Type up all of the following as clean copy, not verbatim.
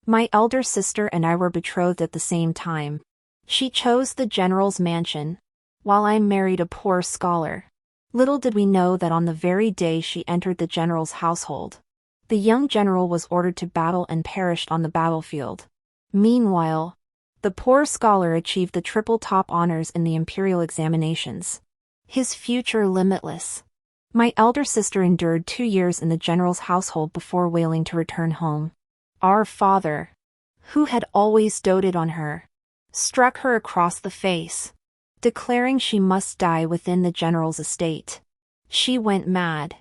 My elder sister and I were betrothed at the same time. She chose the general's mansion, while I married a poor scholar. Little did we know that on the very day she entered the general's household, the young general was ordered to battle and perished on the battlefield. Meanwhile, the poor scholar achieved the triple top honors in the imperial examinations. His future limitless. My elder sister endured 2 years in the general's household before wailing to return home. Our father, who had always doted on her, struck her across the face, declaring she must die within the general's estate. She went mad.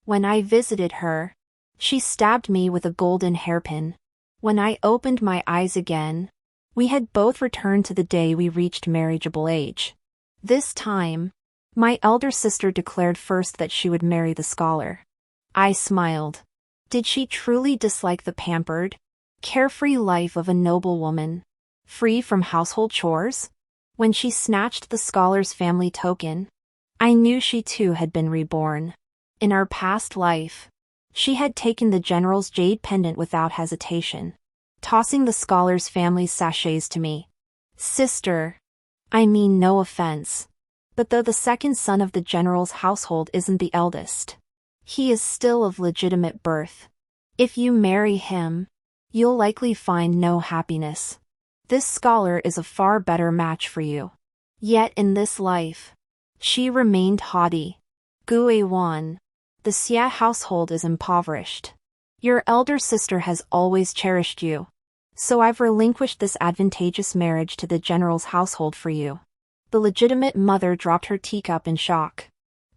When I visited her, she stabbed me with a golden hairpin. When I opened my eyes again, we had both returned to the day we reached marriageable age. This time, my elder sister declared first that she would marry the scholar. I smiled. Did she truly dislike the pampered, carefree life of a noblewoman, free from household chores? When she snatched the scholar's family token, I knew she too had been reborn. In our past life, she had taken the general's jade pendant without hesitation, tossing the scholar's family's sachets to me. Sister, I mean no offense, but though the second son of the general's household isn't the eldest, he is still of legitimate birth. If you marry him, you'll likely find no happiness. This scholar is a far better match for you. Yet in this life, she remained haughty. Guiwan, the Xia household is impoverished. Your elder sister has always cherished you, so I've relinquished this advantageous marriage to the general's household for you. The legitimate mother dropped her teacup in shock.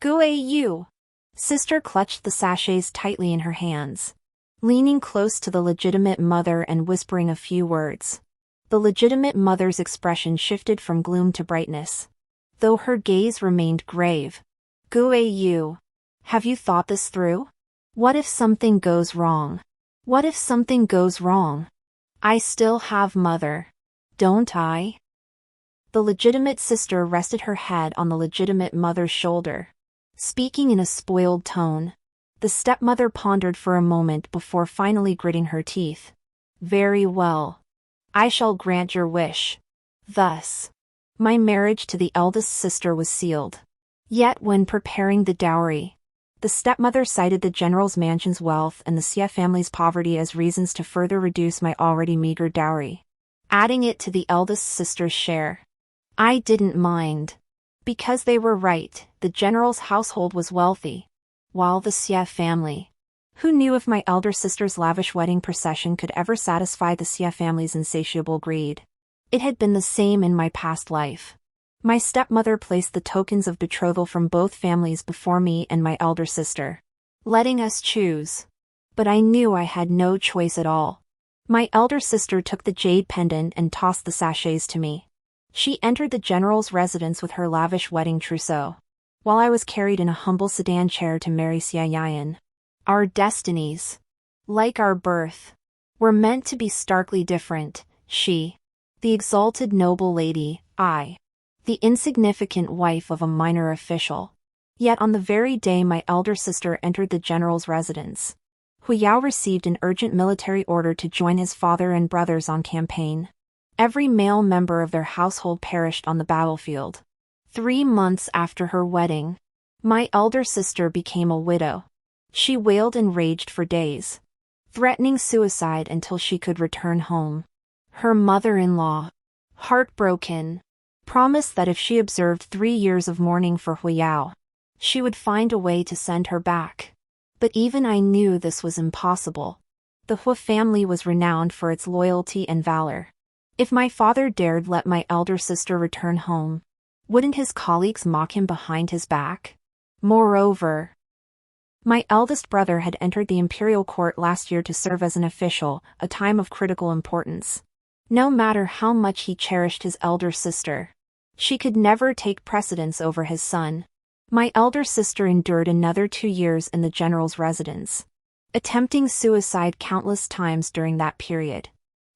Guiyu! Sister clutched the sachets tightly in her hands, leaning close to the legitimate mother and whispering a few words. The legitimate mother's expression shifted from gloom to brightness, though her gaze remained grave. Guiyu, have you thought this through? What if something goes wrong? What if something goes wrong? I still have mother, don't I? The legitimate sister rested her head on the legitimate mother's shoulder, speaking in a spoiled tone. The stepmother pondered for a moment before finally gritting her teeth. Very well. I shall grant your wish. Thus, my marriage to the eldest sister was sealed. Yet when preparing the dowry, the stepmother cited the general's mansion's wealth and the Xia family's poverty as reasons to further reduce my already meager dowry, adding it to the eldest sister's share. I didn't mind, because they were right. The general's household was wealthy, while the Xia family, who knew if my elder sister's lavish wedding procession could ever satisfy the Xia family's insatiable greed. It had been the same in my past life. My stepmother placed the tokens of betrothal from both families before me and my elder sister, letting us choose. But I knew I had no choice at all. My elder sister took the jade pendant and tossed the sachets to me. She entered the general's residence with her lavish wedding trousseau, while I was carried in a humble sedan chair to marry Xia Yayan. Our destinies, like our birth, were meant to be starkly different. She, the exalted noble lady, I, the insignificant wife of a minor official. Yet on the very day my elder sister entered the general's residence, Huyao received an urgent military order to join his father and brothers on campaign. Every male member of their household perished on the battlefield. 3 months after her wedding, my elder sister became a widow. She wailed and raged for days, threatening suicide until she could return home. Her mother-in-law, heartbroken, promised that if she observed 3 years of mourning for Huyao, she would find a way to send her back. But even I knew this was impossible. The Hu family was renowned for its loyalty and valor. If my father dared let my elder sister return home, wouldn't his colleagues mock him behind his back? Moreover, my eldest brother had entered the imperial court last year to serve as an official, a time of critical importance. No matter how much he cherished his elder sister, she could never take precedence over his son. My elder sister endured another 2 years in the general's residence, attempting suicide countless times during that period.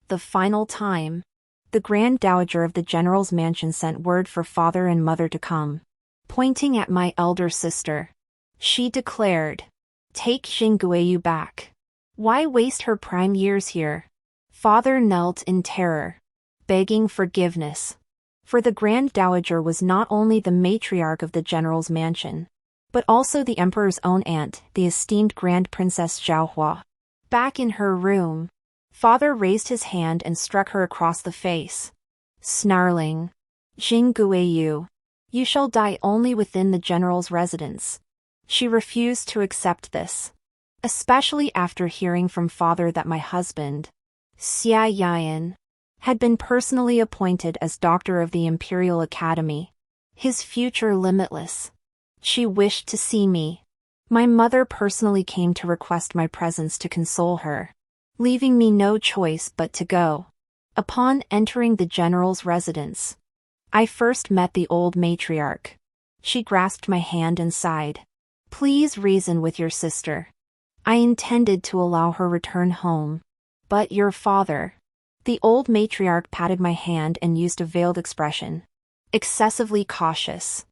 The final time, the Grand Dowager of the general's mansion sent word for father and mother to come. Pointing at my elder sister, she declared, "Take Xinguoyu back. Why waste her prime years here? Father knelt in terror, begging forgiveness. For the Grand Dowager was not only the matriarch of the general's mansion, but also the emperor's own aunt, the esteemed Grand Princess Zhaohua. Back in her room, father raised his hand and struck her across the face, snarling, "Jing Guiyu, you shall die only within the general's residence." She refused to accept this, especially after hearing from father that my husband, Xia Yan, had been personally appointed as doctor of the Imperial Academy, his future limitless. She wished to see me. My mother personally came to request my presence to console her, leaving me no choice but to go. Upon entering the general's residence, I first met the old matriarch. She grasped my hand and sighed. "Please reason with your sister." I intended to allow her return home. "But your father." The old matriarch patted my hand and used a veiled expression, excessively cautious.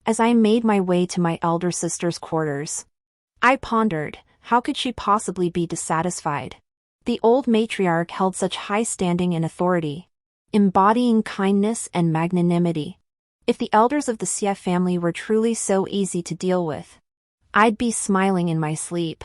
As I made my way to my elder sister's quarters, I pondered, how could she possibly be dissatisfied? The old matriarch held such high standing and authority, embodying kindness and magnanimity. If the elders of the Xie family were truly so easy to deal with, I'd be smiling in my sleep.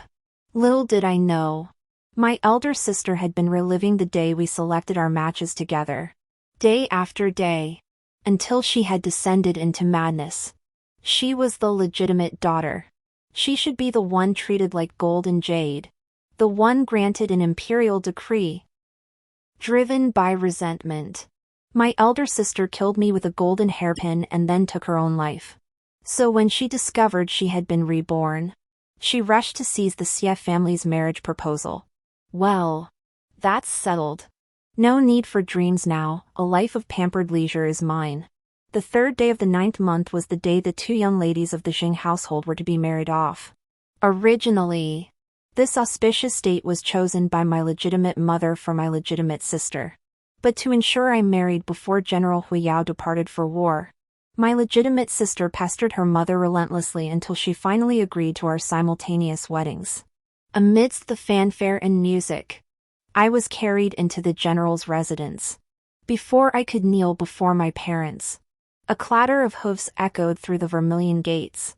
Little did I know, my elder sister had been reliving the day we selected our matches together, day after day, until she had descended into madness. She was the legitimate daughter. She should be the one treated like gold and jade, the one granted an imperial decree. Driven by resentment, my elder sister killed me with a golden hairpin and then took her own life. So when she discovered she had been reborn, she rushed to seize the Xie family's marriage proposal. Well, that's settled. No need for dreams now, a life of pampered leisure is mine. The 3rd day of the 9th month was the day the 2 young ladies of the Jing household were to be married off. Originally, this auspicious date was chosen by my legitimate mother for my legitimate sister. But to ensure I married before General Huiyao departed for war, my legitimate sister pestered her mother relentlessly until she finally agreed to our simultaneous weddings. Amidst the fanfare and music, I was carried into the general's residence. Before I could kneel before my parents, a clatter of hoofs echoed through the vermilion gates.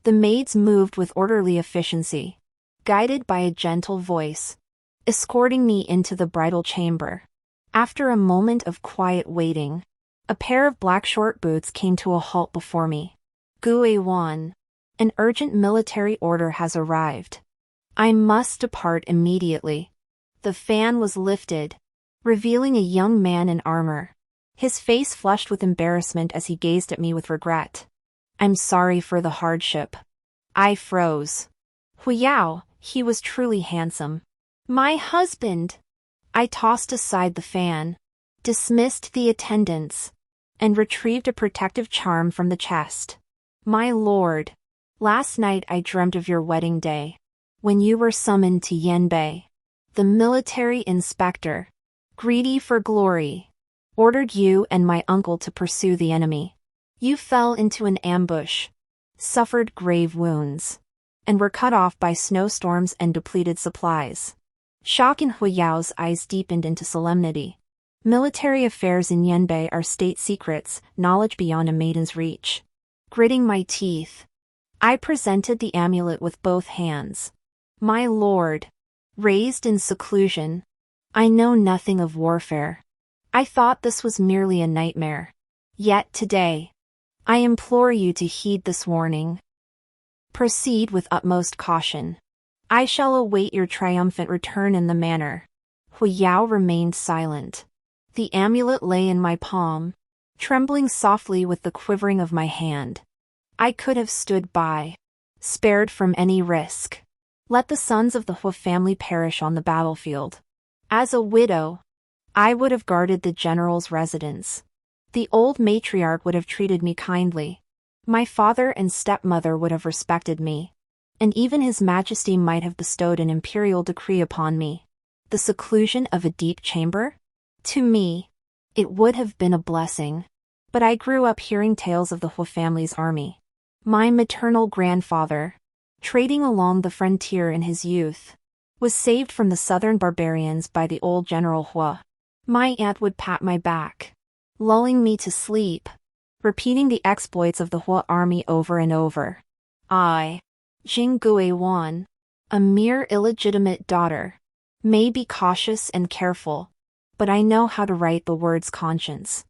The maids moved with orderly efficiency, guided by a gentle voice, escorting me into the bridal chamber. After a moment of quiet waiting, a pair of black short boots came to a halt before me. "Gui Wan, an urgent military order has arrived. I must depart immediately." The fan was lifted, revealing a young man in armor. His face flushed with embarrassment as he gazed at me with regret. "I'm sorry for the hardship." I froze. Huiyao, he was truly handsome. "My husband!" I tossed aside the fan, dismissed the attendants, and retrieved a protective charm from the chest. "My lord, last night I dreamt of your wedding day, when you were summoned to Yanbei. The military inspector, greedy for glory, ordered you and my uncle to pursue the enemy. You fell into an ambush, suffered grave wounds, and were cut off by snowstorms and depleted supplies." Shock in Huiyao's eyes deepened into solemnity. Military affairs in Yanbei are state secrets, knowledge beyond a maiden's reach. Gritting my teeth, I presented the amulet with both hands. "My lord, raised in seclusion, I know nothing of warfare. I thought this was merely a nightmare. Yet today, I implore you to heed this warning. Proceed with utmost caution. I shall await your triumphant return in the manor." Huiyao remained silent. The amulet lay in my palm, trembling softly with the quivering of my hand. I could have stood by, spared from any risk. Let the sons of the Hu family perish on the battlefield. As a widow, I would have guarded the general's residence. The old matriarch would have treated me kindly. My father and stepmother would have respected me, and even His Majesty might have bestowed an imperial decree upon me. The seclusion of a deep chamber? To me, it would have been a blessing. But I grew up hearing tales of the Hu family's army. My maternal grandfather, trading along the frontier in his youth, was saved from the southern barbarians by the old General Hua. My aunt would pat my back, lulling me to sleep, repeating the exploits of the Hua army over and over. I, Jing Guiwan, a mere illegitimate daughter, may be cautious and careful, but I know how to write the words conscience.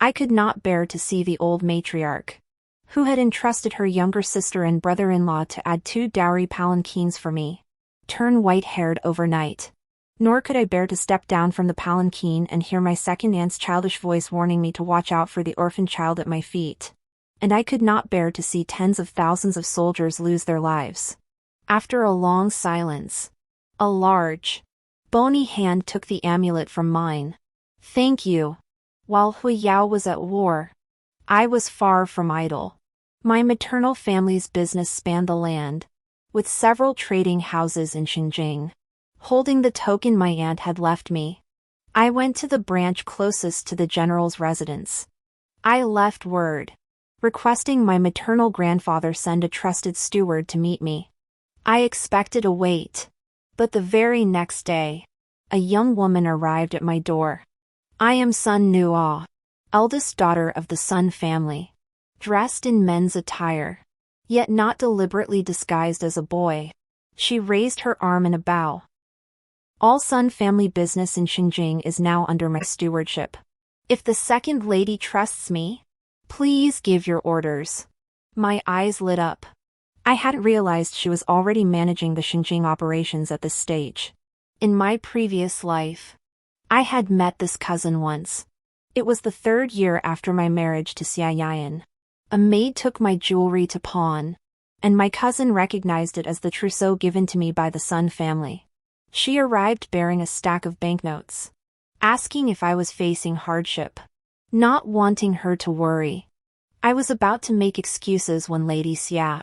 I could not bear to see the old matriarch, who had entrusted her younger sister and brother-in-law to add 2 dowry palanquins for me, turn white-haired overnight. Nor could I bear to step down from the palanquin and hear my second aunt's childish voice warning me to watch out for the orphan child at my feet. And I could not bear to see tens of thousands of soldiers lose their lives. After a long silence, a large, bony hand took the amulet from mine. Thank you. While Hui Yao was at war, I was far from idle. My maternal family's business spanned the land, with several trading houses in Xinjiang. Holding the token my aunt had left me, I went to the branch closest to the general's residence. I left word, requesting my maternal grandfather send a trusted steward to meet me. I expected a wait, but the very next day, a young woman arrived at my door. I am Sun Nuo, eldest daughter of the Sun family, dressed in men's attire, yet not deliberately disguised as a boy. She raised her arm in a bow. All Sun family business in Xinjiang is now under my stewardship. If the second lady trusts me, please give your orders. My eyes lit up. I hadn't realized she was already managing the Xinjiang operations at this stage. In my previous life, I had met this cousin once. It was the 3rd year after my marriage to Xia Yayan. A maid took my jewelry to pawn, and my cousin recognized it as the trousseau given to me by the Sun family. She arrived bearing a stack of banknotes, asking if I was facing hardship. Not wanting her to worry, I was about to make excuses when Lady Xia,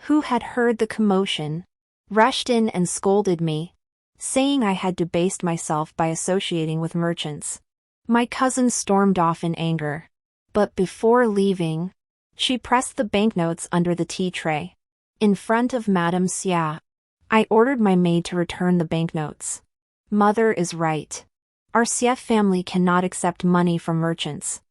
who had heard the commotion, rushed in and scolded me, saying I had debased myself by associating with merchants. My cousin stormed off in anger, but before leaving, she pressed the banknotes under the tea tray. In front of Madame Xia, I ordered my maid to return the banknotes. Mother is right. Our Xia family cannot accept money from merchants.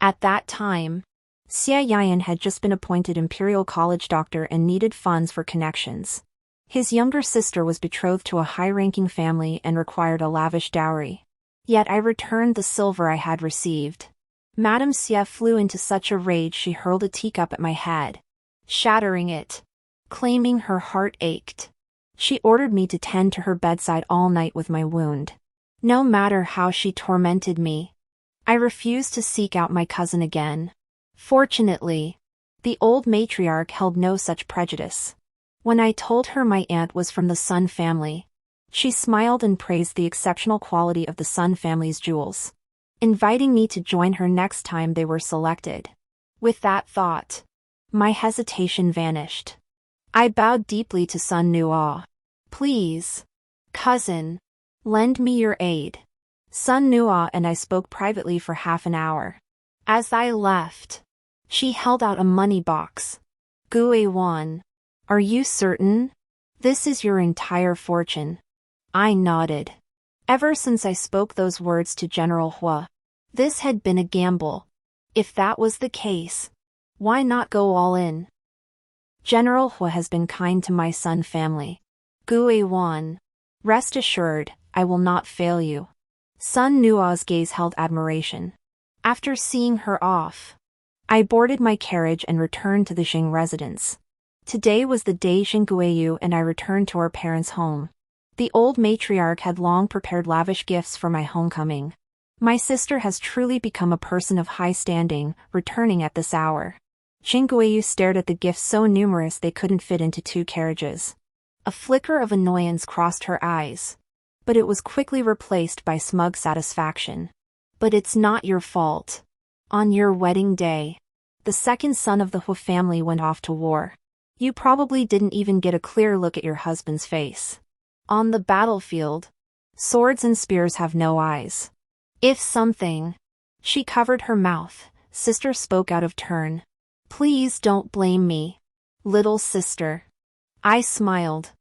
At that time, Xia Yayan had just been appointed imperial college doctor and needed funds for connections. His younger sister was betrothed to a high-ranking family and required a lavish dowry. Yet I returned the silver I had received. Madame Xia flew into such a rage she hurled a teacup at my head, shattering it, claiming her heart ached. She ordered me to tend to her bedside all night with my wound. No matter how she tormented me, I refused to seek out my cousin again. Fortunately, the old matriarch held no such prejudice. When I told her my aunt was from the Sun family, she smiled and praised the exceptional quality of the Sun family's jewels, inviting me to join her next time they were selected. With that thought, my hesitation vanished. I bowed deeply to Sun Nuo. Please, cousin, lend me your aid. Sun Nuo and I spoke privately for half an hour. As I left, she held out a money box. Guiwan, are you certain? This is your entire fortune. I nodded. Ever since I spoke those words to General Hua, this had been a gamble. If that was the case, why not go all in? General Hua has been kind to my Sun family. Guiwan, rest assured, I will not fail you. Sun Nuo's gaze held admiration. After seeing her off, I boarded my carriage and returned to the Jing residence. Today was the day Jing Guiyu and I returned to our parents' home. The old matriarch had long prepared lavish gifts for my homecoming. My sister has truly become a person of high standing, returning at this hour. Jing Guiyu stared at the gifts so numerous they couldn't fit into 2 carriages. A flicker of annoyance crossed her eyes, but it was quickly replaced by smug satisfaction. But it's not your fault. On your wedding day, the second son of the Hua family went off to war. You probably didn't even get a clear look at your husband's face. On the battlefield, swords and spears have no eyes. If something... She covered her mouth. Sister spoke out of turn. Please don't blame me, little sister. I smiled.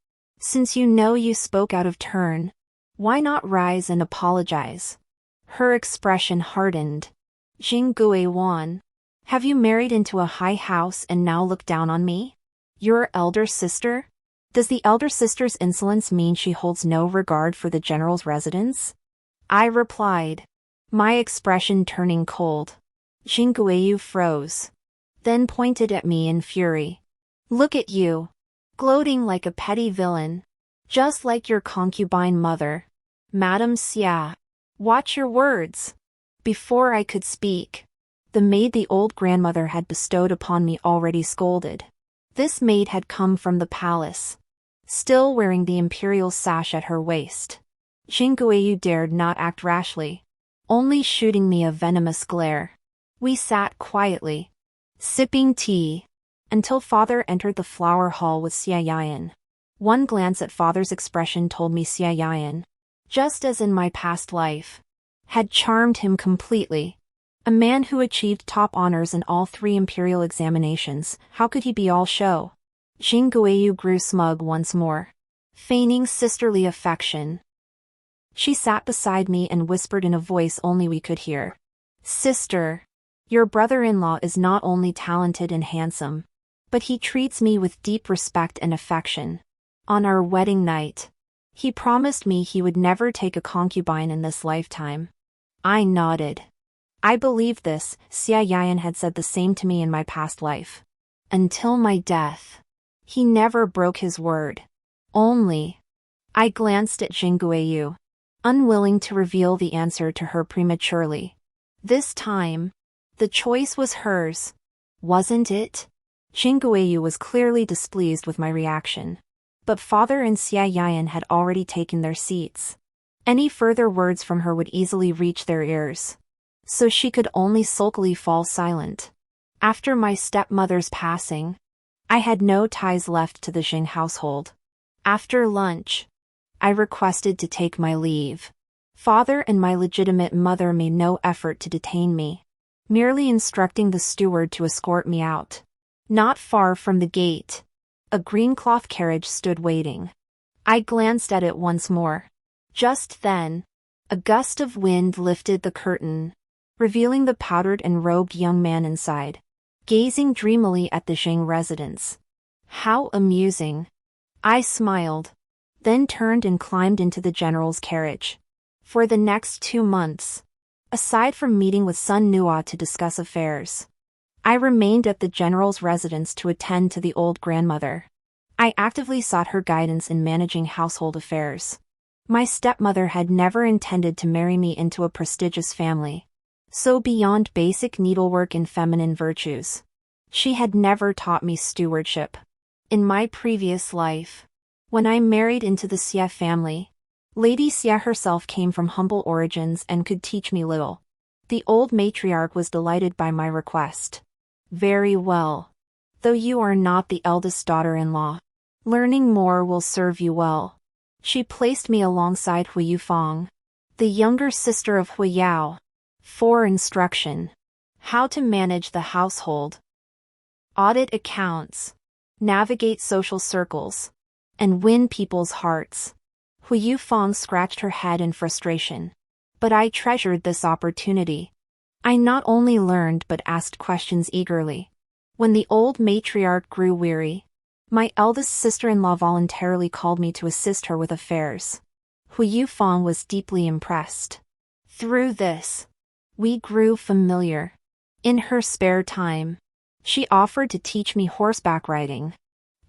Since you know you spoke out of turn, why not rise and apologize? Her expression hardened. Jingui Wan. Have you married into a high house and now look down on me? Your elder sister? Does the elder sister's insolence mean she holds no regard for the general's residence? I replied, my expression turning cold. Jingui froze, then pointed at me in fury. Look at you, gloating like a petty villain, just like your concubine mother. Madam Xia, watch your words. Before I could speak, the maid the old grandmother had bestowed upon me already scolded. This maid had come from the palace, still wearing the imperial sash at her waist. Jingui dared not act rashly, only shooting me a venomous glare. We sat quietly, sipping tea, until father entered the flower hall with Xia Yan. One glance at father's expression told me Xia Yan, just as in my past life, had charmed him completely. A man who achieved top honors in all 3 imperial examinations, how could he be all show? Jingui grew smug once more, feigning sisterly affection. She sat beside me and whispered in a voice only we could hear. Sister, your brother-in-law is not only talented and handsome, but he treats me with deep respect and affection. On our wedding night, he promised me he would never take a concubine in this lifetime. I nodded. I believed this. Xia Yan had said the same to me in my past life. Until my death, he never broke his word. Only. I glanced at Jingui, unwilling to reveal the answer to her prematurely. This time, the choice was hers, wasn't it? Jingui was clearly displeased with my reaction, but father and Xia Yan had already taken their seats. Any further words from her would easily reach their ears, so she could only sulkily fall silent. After my stepmother's passing, I had no ties left to the Jing household. After lunch, I requested to take my leave. Father and my legitimate mother made no effort to detain me, merely instructing the steward to escort me out. Not far from the gate, a green cloth carriage stood waiting. I glanced at it once more. Just then, a gust of wind lifted the curtain, revealing the powdered and robed young man inside, gazing dreamily at the Jing residence. How amusing. I smiled, then turned and climbed into the general's carriage. For the next 2 months, aside from meeting with Sun Nua to discuss affairs, I remained at the general's residence to attend to the old grandmother. I actively sought her guidance in managing household affairs. My stepmother had never intended to marry me into a prestigious family, so beyond basic needlework and feminine virtues, she had never taught me stewardship. In my previous life, when I married into the Xia family, Lady Xia herself came from humble origins and could teach me little. The old matriarch was delighted by my request. Very well. Though you are not the eldest daughter-in-law, learning more will serve you well. She placed me alongside Hu Yufang, the younger sister of Hu Yao, for instruction. How to manage the household, audit accounts, navigate social circles, and win people's hearts. Hu Yufang scratched her head in frustration. But I treasured this opportunity. I not only learned but asked questions eagerly. When the old matriarch grew weary, my eldest sister-in-law voluntarily called me to assist her with affairs. Hu Yufang was deeply impressed. Through this, we grew familiar. In her spare time, she offered to teach me horseback riding.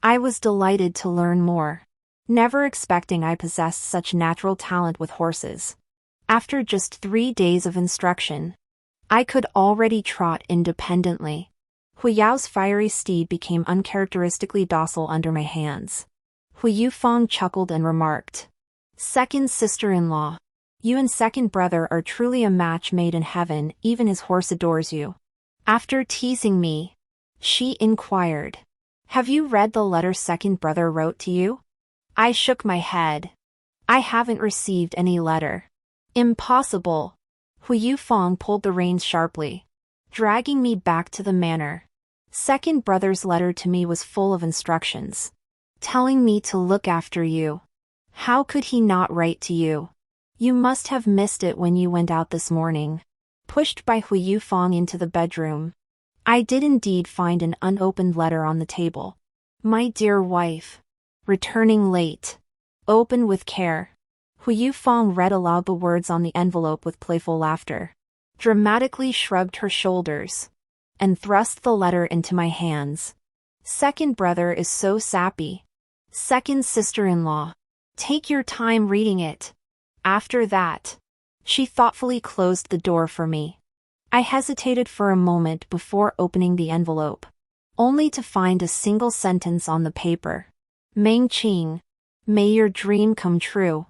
I was delighted to learn more, never expecting I possessed such natural talent with horses. After just 3 days of instruction, I could already trot independently. Hu Yao's fiery steed became uncharacteristically docile under my hands. Hu Yufang chuckled and remarked, "Second sister-in-law, you and second brother are truly a match made in heaven, even his horse adores you." After teasing me, she inquired, "Have you read the letter second brother wrote to you?" I shook my head. "I haven't received any letter." "Impossible." Hu Yufang pulled the reins sharply, dragging me back to the manor. Second brother's letter to me was full of instructions. telling me to look after you. How could he not write to you? You must have missed it when you went out this morning. Pushed by Hu Yufang into the bedroom. I did indeed find an unopened letter on the table. My dear wife. Returning late. Open with care. Hu Yufang read aloud the words on the envelope with playful laughter, dramatically shrugged her shoulders, and thrust the letter into my hands. Second brother is so sappy. Second sister-in-law. Take your time reading it. After that, she thoughtfully closed the door for me. I hesitated for a moment before opening the envelope, only to find a single sentence on the paper. Meng Qing, may your dream come true.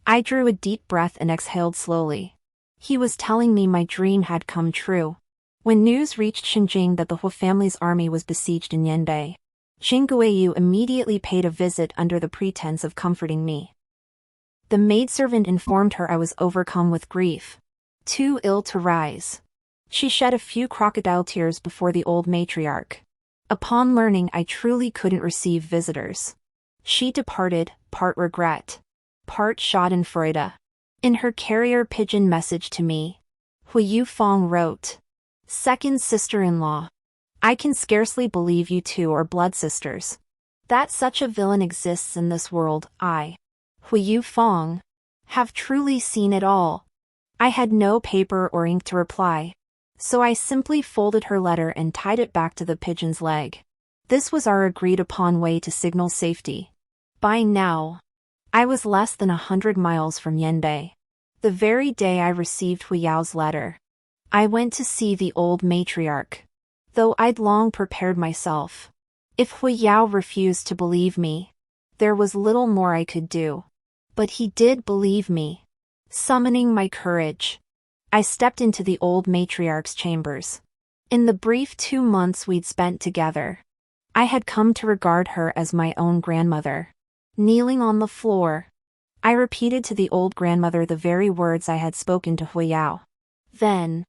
I drew a deep breath and exhaled slowly. He was telling me my dream had come true. When news reached Xinjing that the Hu family's army was besieged in Yanbei, Xing Guiyu immediately paid a visit under the pretense of comforting me. The maidservant informed her I was overcome with grief, too ill to rise. She shed a few crocodile tears before the old matriarch. Upon learning I truly couldn't receive visitors, she departed, part regret, part schadenfreude. In her carrier pigeon message to me, Hu Yufang wrote, Second sister-in-law. I can scarcely believe you two are blood sisters. That such a villain exists in this world, I, Hu Yufang, have truly seen it all. I had no paper or ink to reply, so I simply folded her letter and tied it back to the pigeon's leg. This was our agreed-upon way to signal safety. By now, I was less than 100 miles from Yanbei. The very day I received Hu Yao's letter, I went to see the old matriarch, though I'd long prepared myself. If Hu Yao refused to believe me, there was little more I could do. But he did believe me. Summoning my courage, I stepped into the old matriarch's chambers. In the brief 2 months we'd spent together, I had come to regard her as my own grandmother. Kneeling on the floor, I repeated to the old grandmother the very words I had spoken to Hu Yao. Then,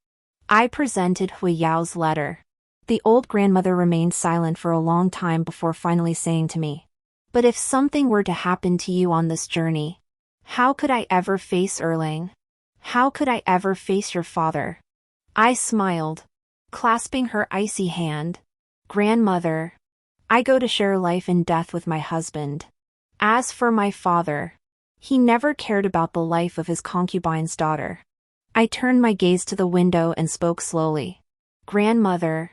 I presented Hu Yao's letter. The old grandmother remained silent for a long time before finally saying to me, But if something were to happen to you on this journey, how could I ever face Erlang? How could I ever face your father? I smiled, clasping her icy hand. Grandmother, I go to share life and death with my husband. As for my father, he never cared about the life of his concubine's daughter. I turned my gaze to the window and spoke slowly. Grandmother,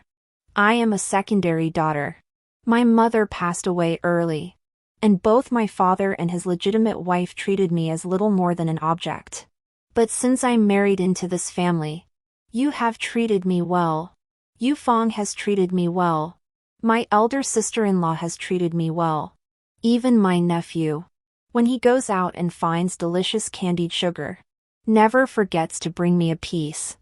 I am a secondary daughter. My mother passed away early, and both my father and his legitimate wife treated me as little more than an object. But since I'm married into this family, you have treated me well. Yufang has treated me well. My elder sister-in-law has treated me well. Even my nephew, when he goes out and finds delicious candied sugar, never forgets to bring me a piece.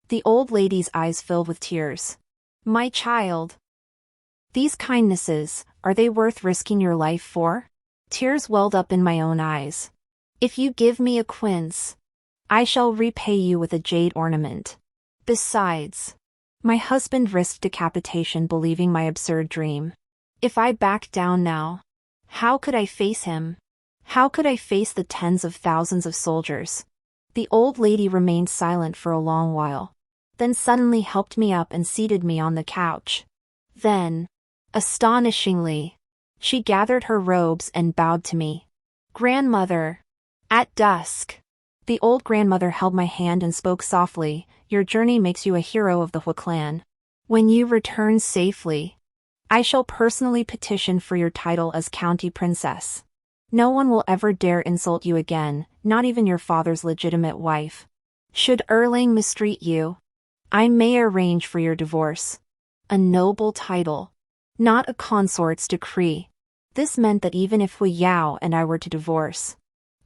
The old lady's eyes filled with tears. My child. These kindnesses, are they worth risking your life for? Tears welled up in my own eyes. If you give me a quince, I shall repay you with a jade ornament. Besides, my husband risked decapitation believing my absurd dream. If I back down now, how could I face him? How could I face the tens of thousands of soldiers? The old lady remained silent for a long while, then suddenly helped me up and seated me on the couch. Then, astonishingly, she gathered her robes and bowed to me. Grandmother. At dusk, the old grandmother held my hand and spoke softly, Your journey makes you a hero of the Hu clan. When you return safely, I shall personally petition for your title as county princess. No one will ever dare insult you again, not even your father's legitimate wife. Should Erlang mistreat you, I may arrange for your divorce. A noble title, not a consort's decree. This meant that even if Hu Yao and I were to divorce,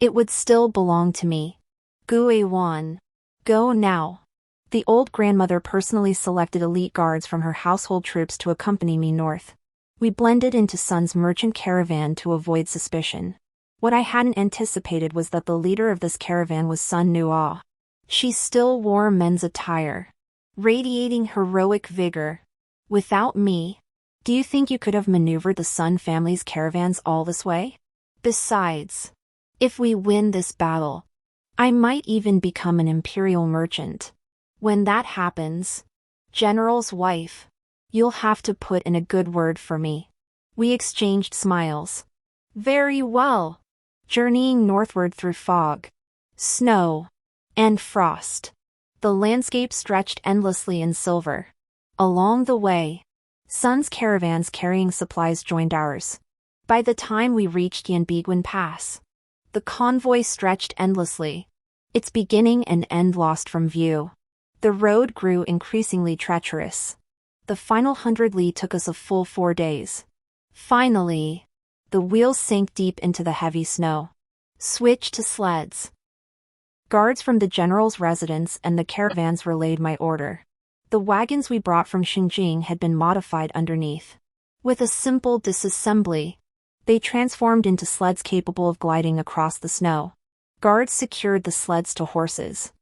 it would still belong to me. Gui Wan. Go now. The old grandmother personally selected elite guards from her household troops to accompany me north. We blended into Sun's merchant caravan to avoid suspicion. What I hadn't anticipated was that the leader of this caravan was Sun Nua. She still wore men's attire, radiating heroic vigor. Without me, Do you think you could have maneuvered the Sun family's caravans all this way? Besides, if we win this battle, I might even become an imperial merchant. When that happens, General's wife, you'll have to put in a good word for me. We exchanged smiles. Very well. Journeying northward through fog, snow, and frost, the landscape stretched endlessly in silver. Along the way, Sun's caravans carrying supplies joined ours. By the time we reached Yanbiguan Pass, the convoy stretched endlessly, its beginning and end lost from view. The road grew increasingly treacherous. The final 100 li took us a full 4 days. Finally, the wheels sank deep into the heavy snow. Switch to sleds. Guards from the general's residence and the caravans relayed my order. The wagons we brought from Xinjiang had been modified underneath. With a simple disassembly, they transformed into sleds capable of gliding across the snow. Guards secured the sleds to horses.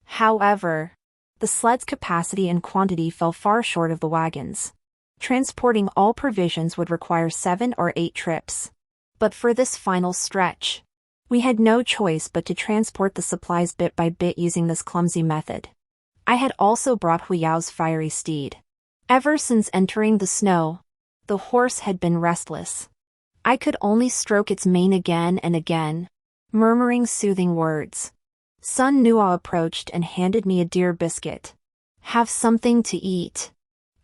However, the sleds' capacity and quantity fell far short of the wagons. Transporting all provisions would require 7 or 8 trips. But for this final stretch, we had no choice but to transport the supplies bit by bit using this clumsy method. I had also brought Huiyao's fiery steed. Ever since entering the snow, the horse had been restless. I could only stroke its mane again and again, murmuring soothing words. Sun Nua approached and handed me a deer biscuit. Have something to eat.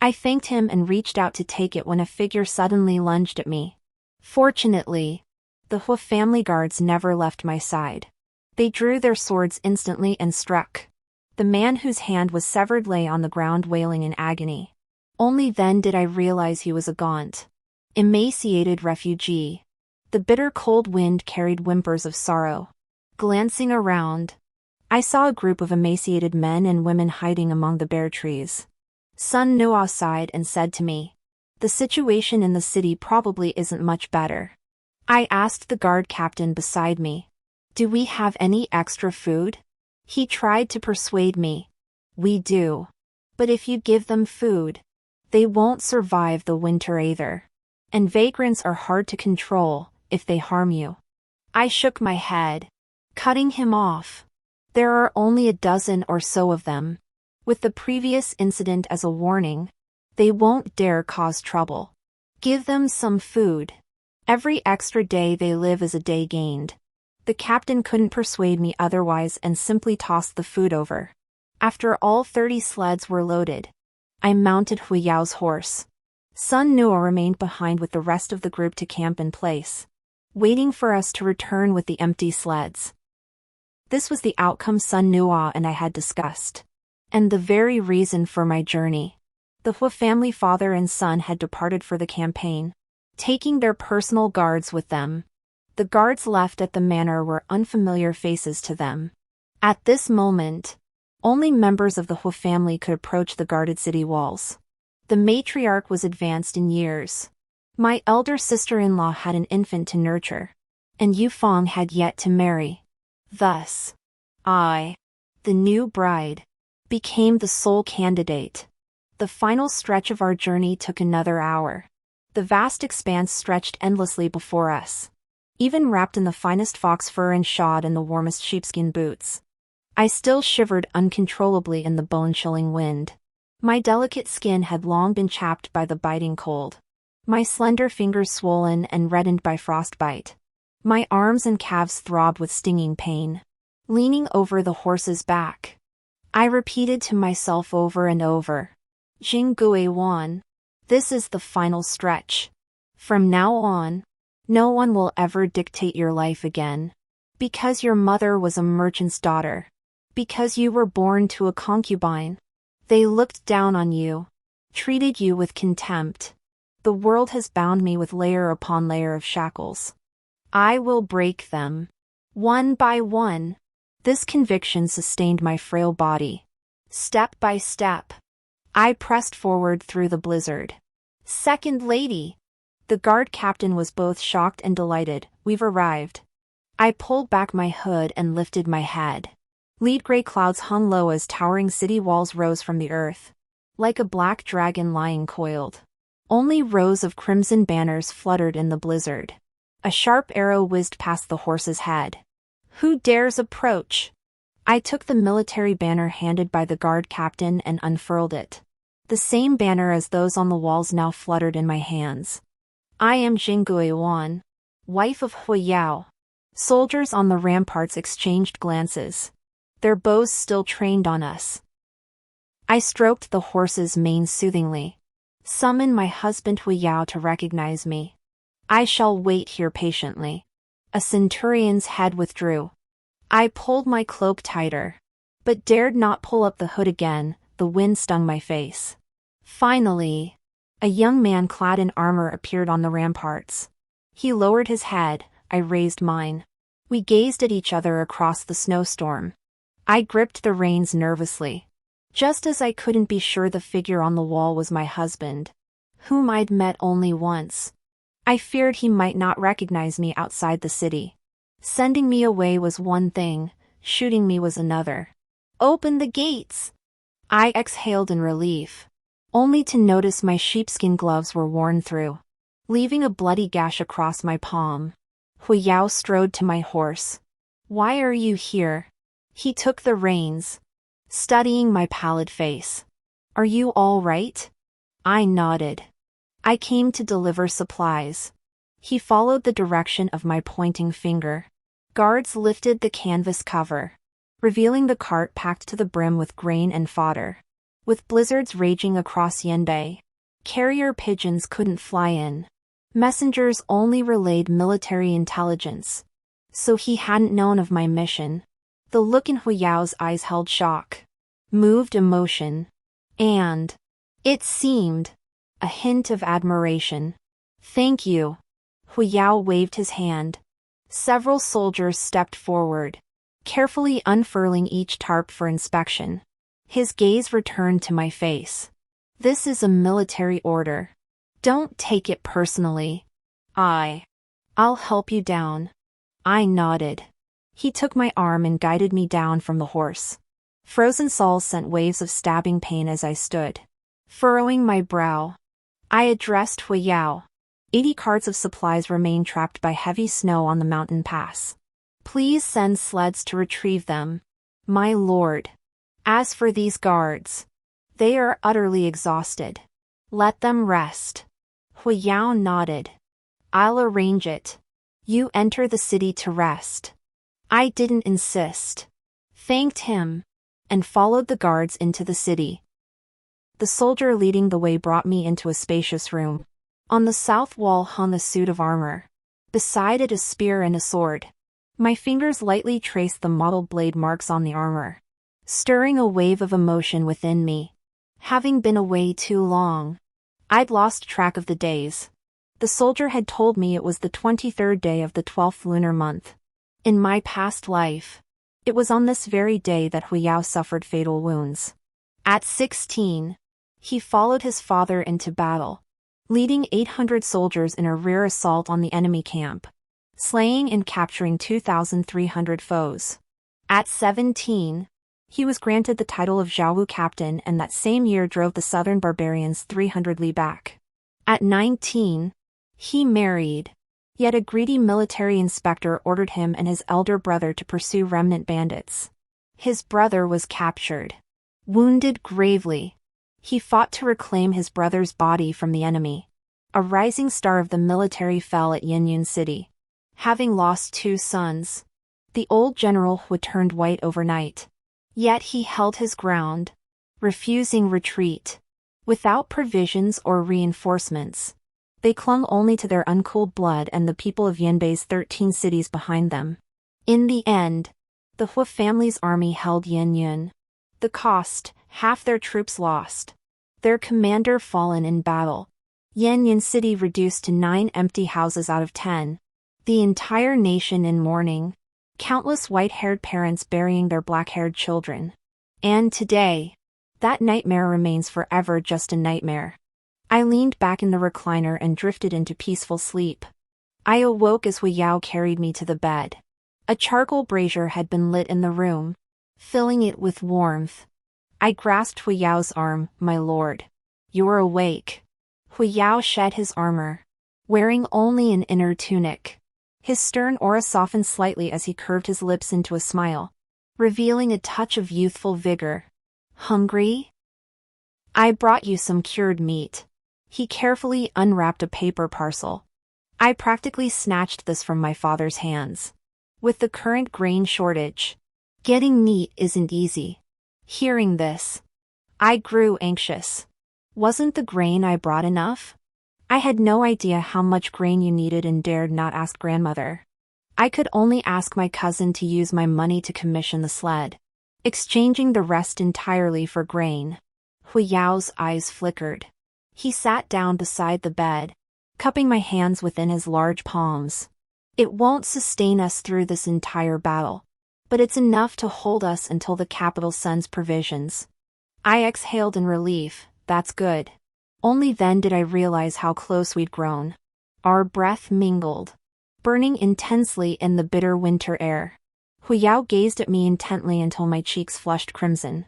I thanked him and reached out to take it when a figure suddenly lunged at me. Fortunately, the Hua family guards never left my side. They drew their swords instantly and struck. The man whose hand was severed lay on the ground wailing in agony. Only then did I realize he was a gaunt, emaciated refugee. The bitter cold wind carried whimpers of sorrow. Glancing around, I saw a group of emaciated men and women hiding among the bare trees. Sun Nua sighed and said to me, "The situation in the city probably isn't much better." I asked the guard captain beside me, "Do we have any extra food?" He tried to persuade me. "We do. But if you give them food, they won't survive the winter either. And vagrants are hard to control if they harm you." I shook my head, cutting him off. "There are only a dozen or so of them. With the previous incident as a warning, they won't dare cause trouble. Give them some food. Every extra day they live is a day gained." The captain couldn't persuade me otherwise and simply tossed the food over. After all 30 sleds were loaded, I mounted Huiyao's horse. Sun Nua remained behind with the rest of the group to camp in place, waiting for us to return with the empty sleds. This was the outcome Sun Nua and I had discussed, and the very reason for my journey. The Hua family father and son had departed for the campaign, taking their personal guards with them. The guards left at the manor were unfamiliar faces to them. At this moment, only members of the Hua family could approach the guarded city walls. The matriarch was advanced in years. My elder sister-in-law had an infant to nurture, and Yufeng had yet to marry. Thus, I, the new bride, became the sole candidate. The final stretch of our journey took another hour. The vast expanse stretched endlessly before us. Even wrapped in the finest fox fur and shod in the warmest sheepskin boots, I still shivered uncontrollably in the bone-chilling wind. My delicate skin had long been chapped by the biting cold. My slender fingers swollen and reddened by frostbite. My arms and calves throbbed with stinging pain. Leaning over the horse's back, I repeated to myself over and over, "Jingui Wan. This is the final stretch. From now on, no one will ever dictate your life again. Because your mother was a merchant's daughter. Because you were born to a concubine. They looked down on you, treated you with contempt. The world has bound me with layer upon layer of shackles. I will break them, one by one." This conviction sustained my frail body. Step by step, I pressed forward through the blizzard. "Second lady!" The guard captain was both shocked and delighted. "We've arrived." I pulled back my hood and lifted my head. Lead gray clouds hung low as towering city walls rose from the earth, like a black dragon lying coiled. Only rows of crimson banners fluttered in the blizzard. A sharp arrow whizzed past the horse's head. "Who dares approach?" I took the military banner handed by the guard captain and unfurled it. The same banner as those on the walls now fluttered in my hands. "I am Jingui Wan, wife of Hui Yao." Soldiers on the ramparts exchanged glances. Their bows still trained on us. I stroked the horse's mane soothingly. "Summon my husband Hui Yao to recognize me. I shall wait here patiently." A centurion's head withdrew. I pulled my cloak tighter, but dared not pull up the hood again. The wind stung my face. Finally, a young man clad in armor appeared on the ramparts. He lowered his head, I raised mine. We gazed at each other across the snowstorm. I gripped the reins nervously. Just as I couldn't be sure the figure on the wall was my husband, whom I'd met only once. I feared he might not recognize me outside the city. Sending me away was one thing, shooting me was another. "Open the gates!" I exhaled in relief, only to notice my sheepskin gloves were worn through, leaving a bloody gash across my palm. Hui Yao strode to my horse. "Why are you here?" He took the reins, studying my pallid face. "Are you all right?" I nodded. "I came to deliver supplies." He followed the direction of my pointing finger. Guards lifted the canvas cover, revealing the cart packed to the brim with grain and fodder. With blizzards raging across Yanbei, carrier pigeons couldn't fly in. Messengers only relayed military intelligence. So he hadn't known of my mission. The look in Hui Yao's eyes held shock, moved emotion, and, it seemed, a hint of admiration. "Thank you." Hui Yao waved his hand. Several soldiers stepped forward, carefully unfurling each tarp for inspection. His gaze returned to my face. "This is a military order. Don't take it personally." "I'll help you down." I nodded. He took my arm and guided me down from the horse. Frozen soles sent waves of stabbing pain as I stood, furrowing my brow. I addressed Hui Yao. 80 carts of supplies remain trapped by heavy snow on the mountain pass. Please send sleds to retrieve them, my lord. As for these guards, they are utterly exhausted. Let them rest. Hui Yao nodded. I'll arrange it. You enter the city to rest. I didn't insist. Thanked him, and followed the guards into the city. The soldier leading the way brought me into a spacious room. On the south wall hung a suit of armor. Beside it a spear and a sword. My fingers lightly traced the mottled blade marks on the armor, stirring a wave of emotion within me. Having been away too long, I'd lost track of the days. The soldier had told me it was the 23rd day of the 12th lunar month. In my past life, it was on this very day that Hui Yao suffered fatal wounds. At 16, he followed his father into battle, leading 800 soldiers in a rear assault on the enemy camp, slaying and capturing 2,300 foes. At 17, he was granted the title of Zhaowu captain and that same year drove the southern barbarians 300 li back. At 19, he married, yet a greedy military inspector ordered him and his elder brother to pursue remnant bandits. His brother was captured, wounded gravely. He fought to reclaim his brother's body from the enemy. A rising star of the military fell at Yinyun City. Having lost 2 sons, the old general Hu turned white overnight. Yet he held his ground, refusing retreat. Without provisions or reinforcements, they clung only to their uncooled blood and the people of Yanbei's 13 cities behind them. In the end, the Hu family's army held Yinyun. The cost, half their troops lost. Their commander fallen in battle. Yinyun City reduced to 9 empty houses out of 10. The entire nation in mourning. Countless white-haired parents burying their black-haired children. And today, that nightmare remains forever just a nightmare. I leaned back in the recliner and drifted into peaceful sleep. I awoke as Hui Yao carried me to the bed. A charcoal brazier had been lit in the room, filling it with warmth. I grasped Hui Yao's arm. My lord, you're awake. Hu Yao shed his armor, wearing only an inner tunic. His stern aura softened slightly as he curved his lips into a smile, revealing a touch of youthful vigor. Hungry? I brought you some cured meat. He carefully unwrapped a paper parcel. I practically snatched this from my father's hands. With the current grain shortage, getting meat isn't easy. Hearing this, I grew anxious. Wasn't the grain I brought enough? I had no idea how much grain you needed and dared not ask grandmother. I could only ask my cousin to use my money to commission the sled, exchanging the rest entirely for grain. Hu Yao's eyes flickered. He sat down beside the bed, cupping my hands within his large palms. It won't sustain us through this entire battle, but it's enough to hold us until the capital sends provisions. I exhaled in relief. That's good. Only then did I realize how close we'd grown. Our breath mingled, burning intensely in the bitter winter air. Hu Yao gazed at me intently until my cheeks flushed crimson.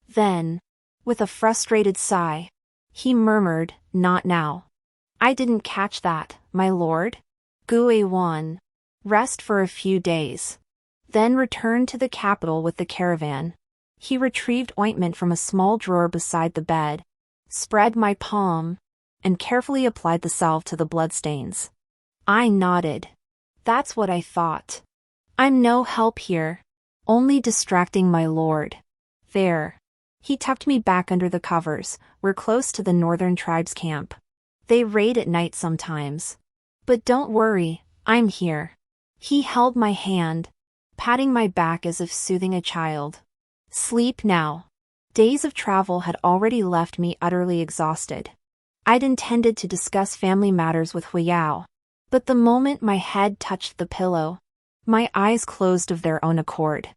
Then, with a frustrated sigh, he murmured, "Not now." I didn't catch that, my lord. Gui Wan. Rest for a few days. Then returned to the capital with the caravan. He retrieved ointment from a small drawer beside the bed, spread my palm, and carefully applied the salve to the bloodstains. I nodded. That's what I thought. I'm no help here. Only distracting my lord. There. He tucked me back under the covers. We're close to the northern tribes' camp. They raid at night sometimes. But don't worry, I'm here. He held my hand, patting my back as if soothing a child. Sleep now. Days of travel had already left me utterly exhausted. I'd intended to discuss family matters with Hu Yao, but the moment my head touched the pillow, my eyes closed of their own accord.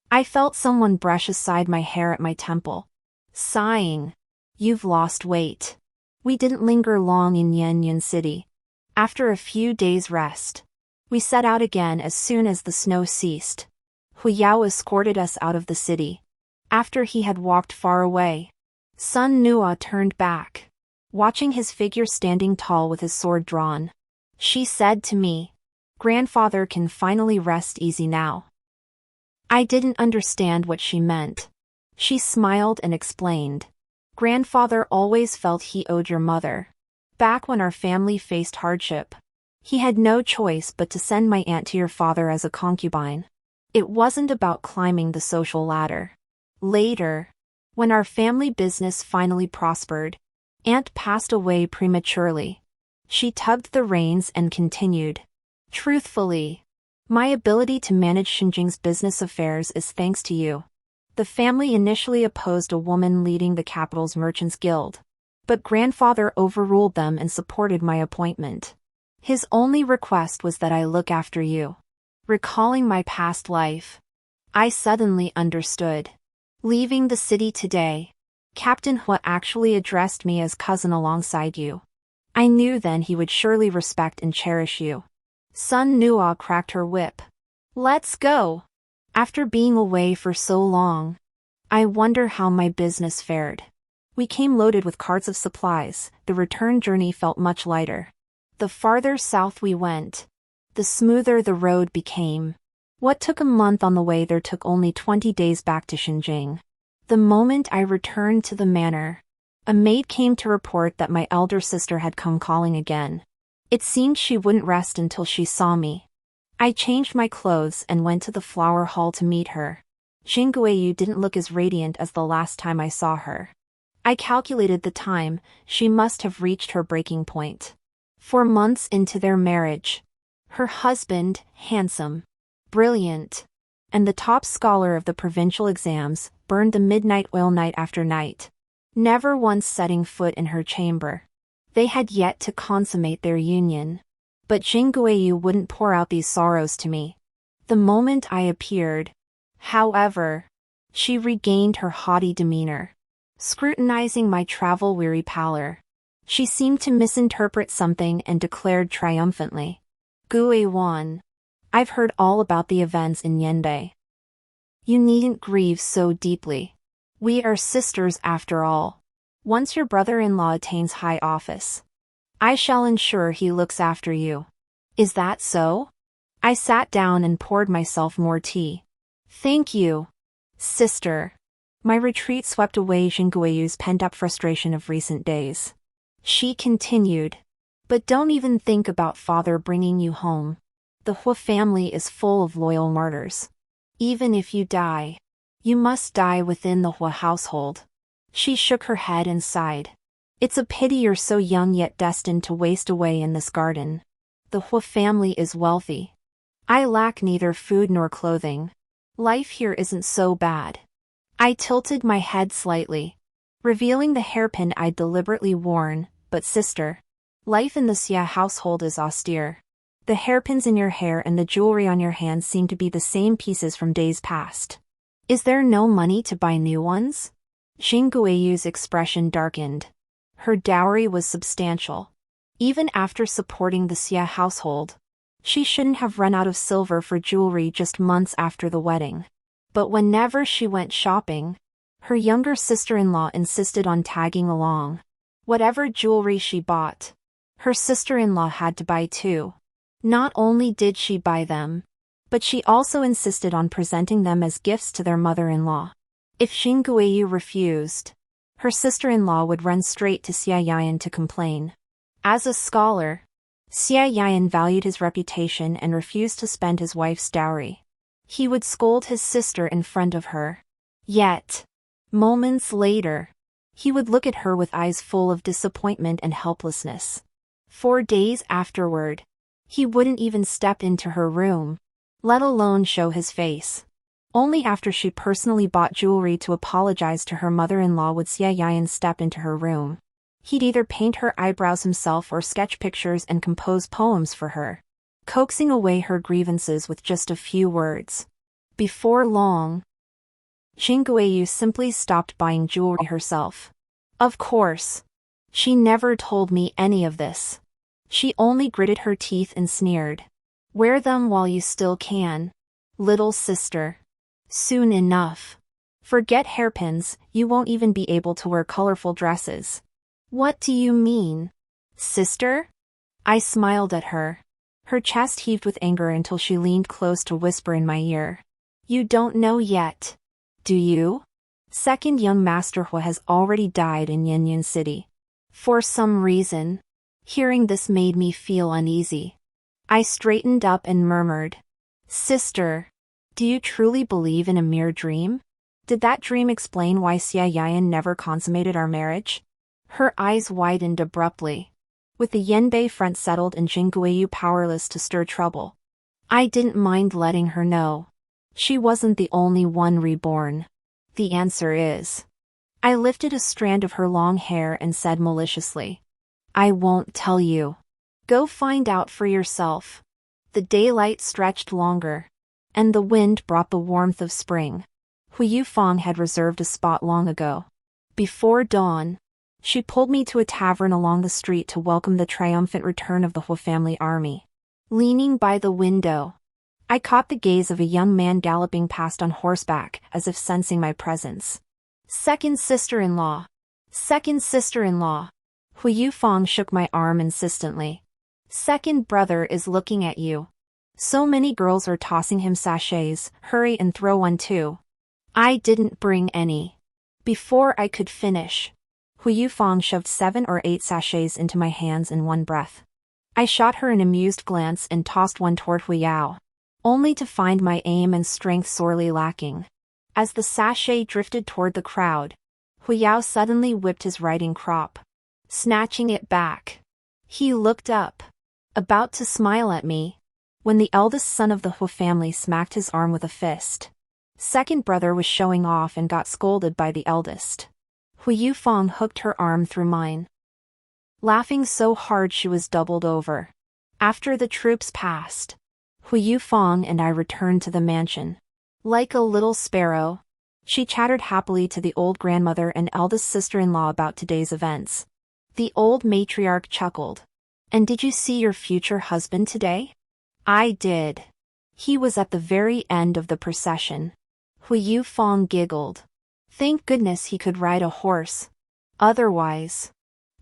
I felt someone brush aside my hair at my temple, sighing, "You've lost weight." We didn't linger long in Yanyan City. After a few days' rest, we set out again as soon as the snow ceased. Hu Yao escorted us out of the city. After he had walked far away, Sun Nua turned back, watching his figure standing tall with his sword drawn. She said to me, "Grandfather can finally rest easy now." I didn't understand what she meant. She smiled and explained, "Grandfather always felt he owed your mother. Back when our family faced hardship, he had no choice but to send my aunt to your father as a concubine. It wasn't about climbing the social ladder. Later, when our family business finally prospered, Aunt passed away prematurely. She tugged the reins and continued, Truthfully, my ability to manage Xinjing's business affairs is thanks to you." The family initially opposed a woman leading the capital's merchants' guild, but grandfather overruled them and supported my appointment. His only request was that I look after you. Recalling my past life, I suddenly understood. Leaving the city today, Captain Hua actually addressed me as cousin alongside you. I knew then he would surely respect and cherish you. Sun Nua cracked her whip. "Let's go." After being away for so long, I wonder how my business fared. We came loaded with carts of supplies. The return journey felt much lighter. The farther south we went, the smoother the road became. What took a month on the way there took only 20 days back to Xinjing. The moment I returned to the manor, a maid came to report that my elder sister had come calling again. It seemed she wouldn't rest until she saw me. I changed my clothes and went to the flower hall to meet her. Jingguiyu didn't look as radiant as the last time I saw her. I calculated the time. She must have reached her breaking point. 4 months into their marriage, her husband, handsome, brilliant, and the top scholar of the provincial exams, burned the midnight oil night after night, never once setting foot in her chamber. They had yet to consummate their union. But Jingguiyu wouldn't pour out these sorrows to me. The moment I appeared, however, she regained her haughty demeanor. Scrutinizing my travel-weary pallor, she seemed to misinterpret something and declared triumphantly, "Gui Wan, I've heard all about the events in Yende. You needn't grieve so deeply. We are sisters after all. Once your brother-in-law attains high office, I shall ensure he looks after you. Is that so? I sat down and poured myself more tea. Thank you, sister. My retreat swept away Jingueyu's pent-up frustration of recent days. She continued. But don't even think about father bringing you home. The Hua family is full of loyal martyrs. Even if you die, you must die within the Hua household. She shook her head and sighed. It's a pity you're so young yet destined to waste away in this garden. The Hua family is wealthy. I lack neither food nor clothing. Life here isn't so bad. I tilted my head slightly, revealing the hairpin I'd deliberately worn, but sister, life in the Xia household is austere. The hairpins in your hair and the jewelry on your hands seem to be the same pieces from days past. Is there no money to buy new ones? Jingueyu's expression darkened. Her dowry was substantial. Even after supporting the Xia household, she shouldn't have run out of silver for jewelry just months after the wedding. But whenever she went shopping, her younger sister-in-law insisted on tagging along. Whatever jewelry she bought, her sister-in-law had to buy too. Not only did she buy them, but she also insisted on presenting them as gifts to their mother-in-law. If Jingueyu refused, her sister-in-law would run straight to Xia Yayan to complain. As a scholar, Xia Yayan valued his reputation and refused to spend his wife's dowry. He would scold his sister in front of her. Yet, moments later, he would look at her with eyes full of disappointment and helplessness. 4 days afterward, he wouldn't even step into her room, let alone show his face. Only after she personally bought jewelry to apologize to her mother-in-law would Xia Yayan step into her room. He'd either paint her eyebrows himself or sketch pictures and compose poems for her, coaxing away her grievances with just a few words. Before long, Jingueyu simply stopped buying jewelry herself. Of course, she never told me any of this. She only gritted her teeth and sneered. Wear them while you still can, little sister. Soon enough. Forget hairpins, you won't even be able to wear colorful dresses. What do you mean, sister? I smiled at her. Her chest heaved with anger until she leaned close to whisper in my ear. You don't know yet, do you? Second young Master Hua has already died in Yanyan City. For some reason, hearing this made me feel uneasy. I straightened up and murmured, Sister, do you truly believe in a mere dream? Did that dream explain why Xia Yayan never consummated our marriage? Her eyes widened abruptly, with the Yanbei front settled and Jingueyu powerless to stir trouble. I didn't mind letting her know. She wasn't the only one reborn. The answer is. I lifted a strand of her long hair and said maliciously, I won't tell you. Go find out for yourself. The daylight stretched longer, and the wind brought the warmth of spring. Hu Yufang had reserved a spot long ago. Before dawn, she pulled me to a tavern along the street to welcome the triumphant return of the Hua family army. Leaning by the window, I caught the gaze of a young man galloping past on horseback, as if sensing my presence. Second sister-in-law. Second sister-in-law. Hu Yufang shook my arm insistently. Second brother is looking at you. So many girls are tossing him sachets, hurry and throw one too. I didn't bring any. Before I could finish, Hu Yufang shoved 7 or 8 sachets into my hands in one breath. I shot her an amused glance and tossed one toward Hu Yao, only to find my aim and strength sorely lacking. As the sachet drifted toward the crowd, Hu Yao suddenly whipped his riding crop, snatching it back. He looked up, about to smile at me, when the eldest son of the Hu family smacked his arm with a fist. Second brother was showing off and got scolded by the eldest. Hu Yufang hooked her arm through mine, laughing so hard she was doubled over. After the troops passed, Hu Yufang and I returned to the mansion. Like a little sparrow, she chattered happily to the old grandmother and eldest sister-in-law about today's events. The old matriarch chuckled. And did you see your future husband today? I did. He was at the very end of the procession. Hu Yufang giggled. Thank goodness he could ride a horse. Otherwise,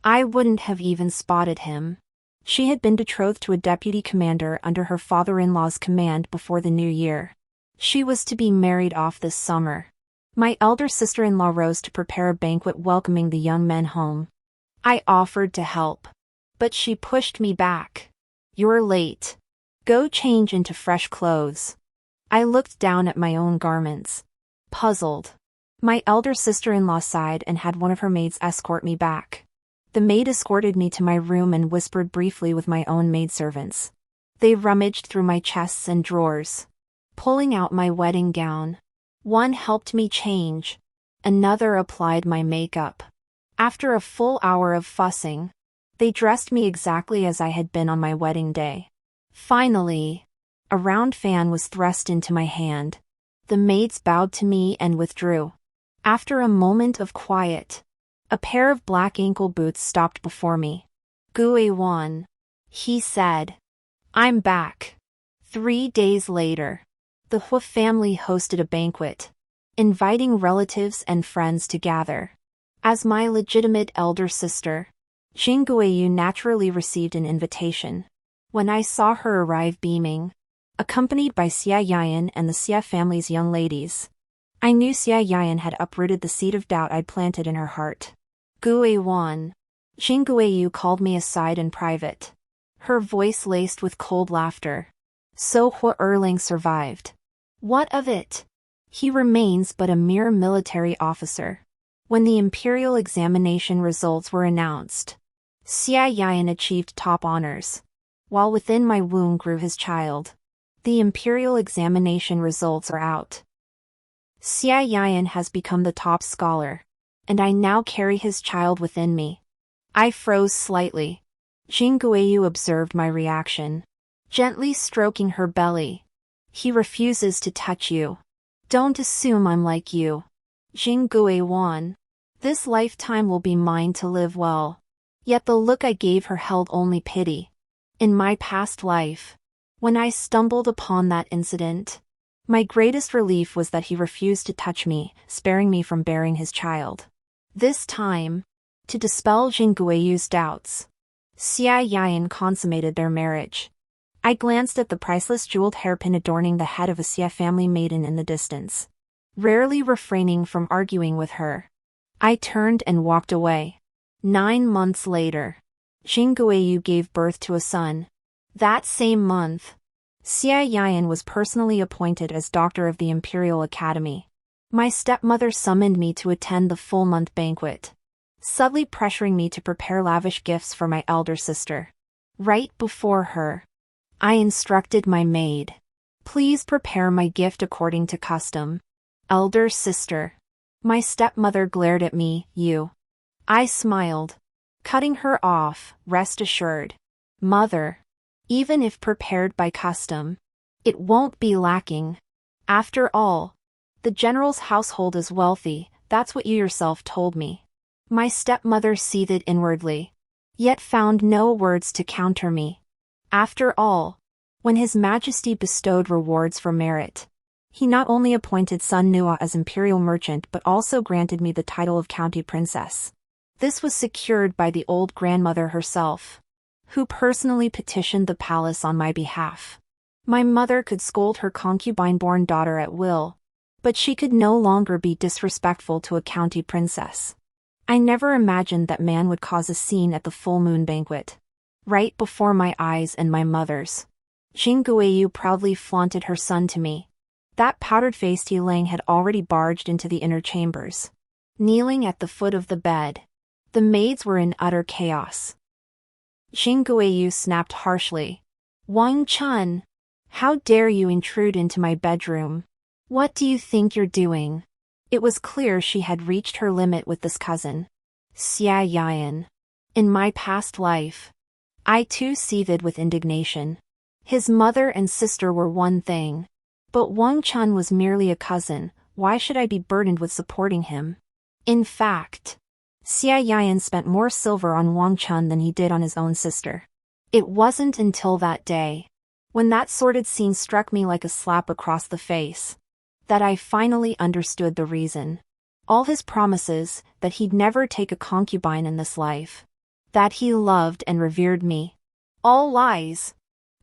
I wouldn't have even spotted him. She had been betrothed to a deputy commander under her father-in-law's command before the new year. She was to be married off this summer. My elder sister-in-law rose to prepare a banquet welcoming the young men home. I offered to help, but she pushed me back. "You're late. Go change into fresh clothes." I looked down at my own garments, puzzled. My elder sister-in-law sighed and had one of her maids escort me back. The maid escorted me to my room and whispered briefly with my own maidservants. They rummaged through my chests and drawers, pulling out my wedding gown. One helped me change. Another applied my makeup. After a full hour of fussing, they dressed me exactly as I had been on my wedding day. Finally, a round fan was thrust into my hand. The maids bowed to me and withdrew. After a moment of quiet, a pair of black ankle boots stopped before me. "Guiwan," he said. "I'm back." 3 days later, the Hua family hosted a banquet, inviting relatives and friends to gather. As my legitimate elder sister, Jingguiyu naturally received an invitation. When I saw her arrive beaming, accompanied by Xia Yayan and the Xia family's young ladies, I knew Xia Yayan had uprooted the seed of doubt I'd planted in her heart. "Guiwan." Jingguiyu called me aside in private, her voice laced with cold laughter. "So Hua Erling survived. What of it? He remains but a mere military officer." When the imperial examination results were announced, Xia Yayan achieved top honors, while within my womb grew his child. The imperial examination results are out. Xia Yayan has become the top scholar, and I now carry his child within me. I froze slightly. Jingguiyu observed my reaction, gently stroking her belly. "He refuses to touch you. Don't assume I'm like you. Jingguiwan. This lifetime will be mine to live well." Yet the look I gave her held only pity. In my past life, when I stumbled upon that incident, my greatest relief was that he refused to touch me, sparing me from bearing his child. This time, to dispel Jingguiyu's doubts, Xia Yayan consummated their marriage. I glanced at the priceless jeweled hairpin adorning the head of a Xia family maiden in the distance, rarely refraining from arguing with her. I turned and walked away. 9 months later, Jingguiyu gave birth to a son. That same month, Xia Yayan was personally appointed as doctor of the Imperial Academy. My stepmother summoned me to attend the full-month banquet, subtly pressuring me to prepare lavish gifts for my elder sister. Right before her, I instructed my maid, "Please prepare my gift according to custom." "Elder sister." My stepmother glared at me. "You." I smiled, cutting her off. "Rest assured, mother, even if prepared by custom, it won't be lacking. After all, the general's household is wealthy, that's what you yourself told me." My stepmother seethed inwardly, yet found no words to counter me. After all, when His Majesty bestowed rewards for merit, he not only appointed Sun Nua as imperial merchant but also granted me the title of county princess. This was secured by the old grandmother herself, who personally petitioned the palace on my behalf. My mother could scold her concubine-born daughter at will, but she could no longer be disrespectful to a county princess. I never imagined that man would cause a scene at the full moon banquet, right before my eyes and my mother's. Jingguiyu proudly flaunted her son to me. That powdered-faced Yilang had already barged into the inner chambers. Kneeling at the foot of the bed, the maids were in utter chaos. Jingguiyu snapped harshly. "Wang Chun! How dare you intrude into my bedroom? What do you think you're doing?" It was clear she had reached her limit with this cousin. Xia Yayan. In my past life, I too seethed with indignation. His mother and sister were one thing, but Wang Chun was merely a cousin. Why should I be burdened with supporting him? In fact, Xia Yayan spent more silver on Wang Chun than he did on his own sister. It wasn't until that day, when that sordid scene struck me like a slap across the face, that I finally understood the reason. All his promises, that he'd never take a concubine in this life, That he loved and revered me. All lies.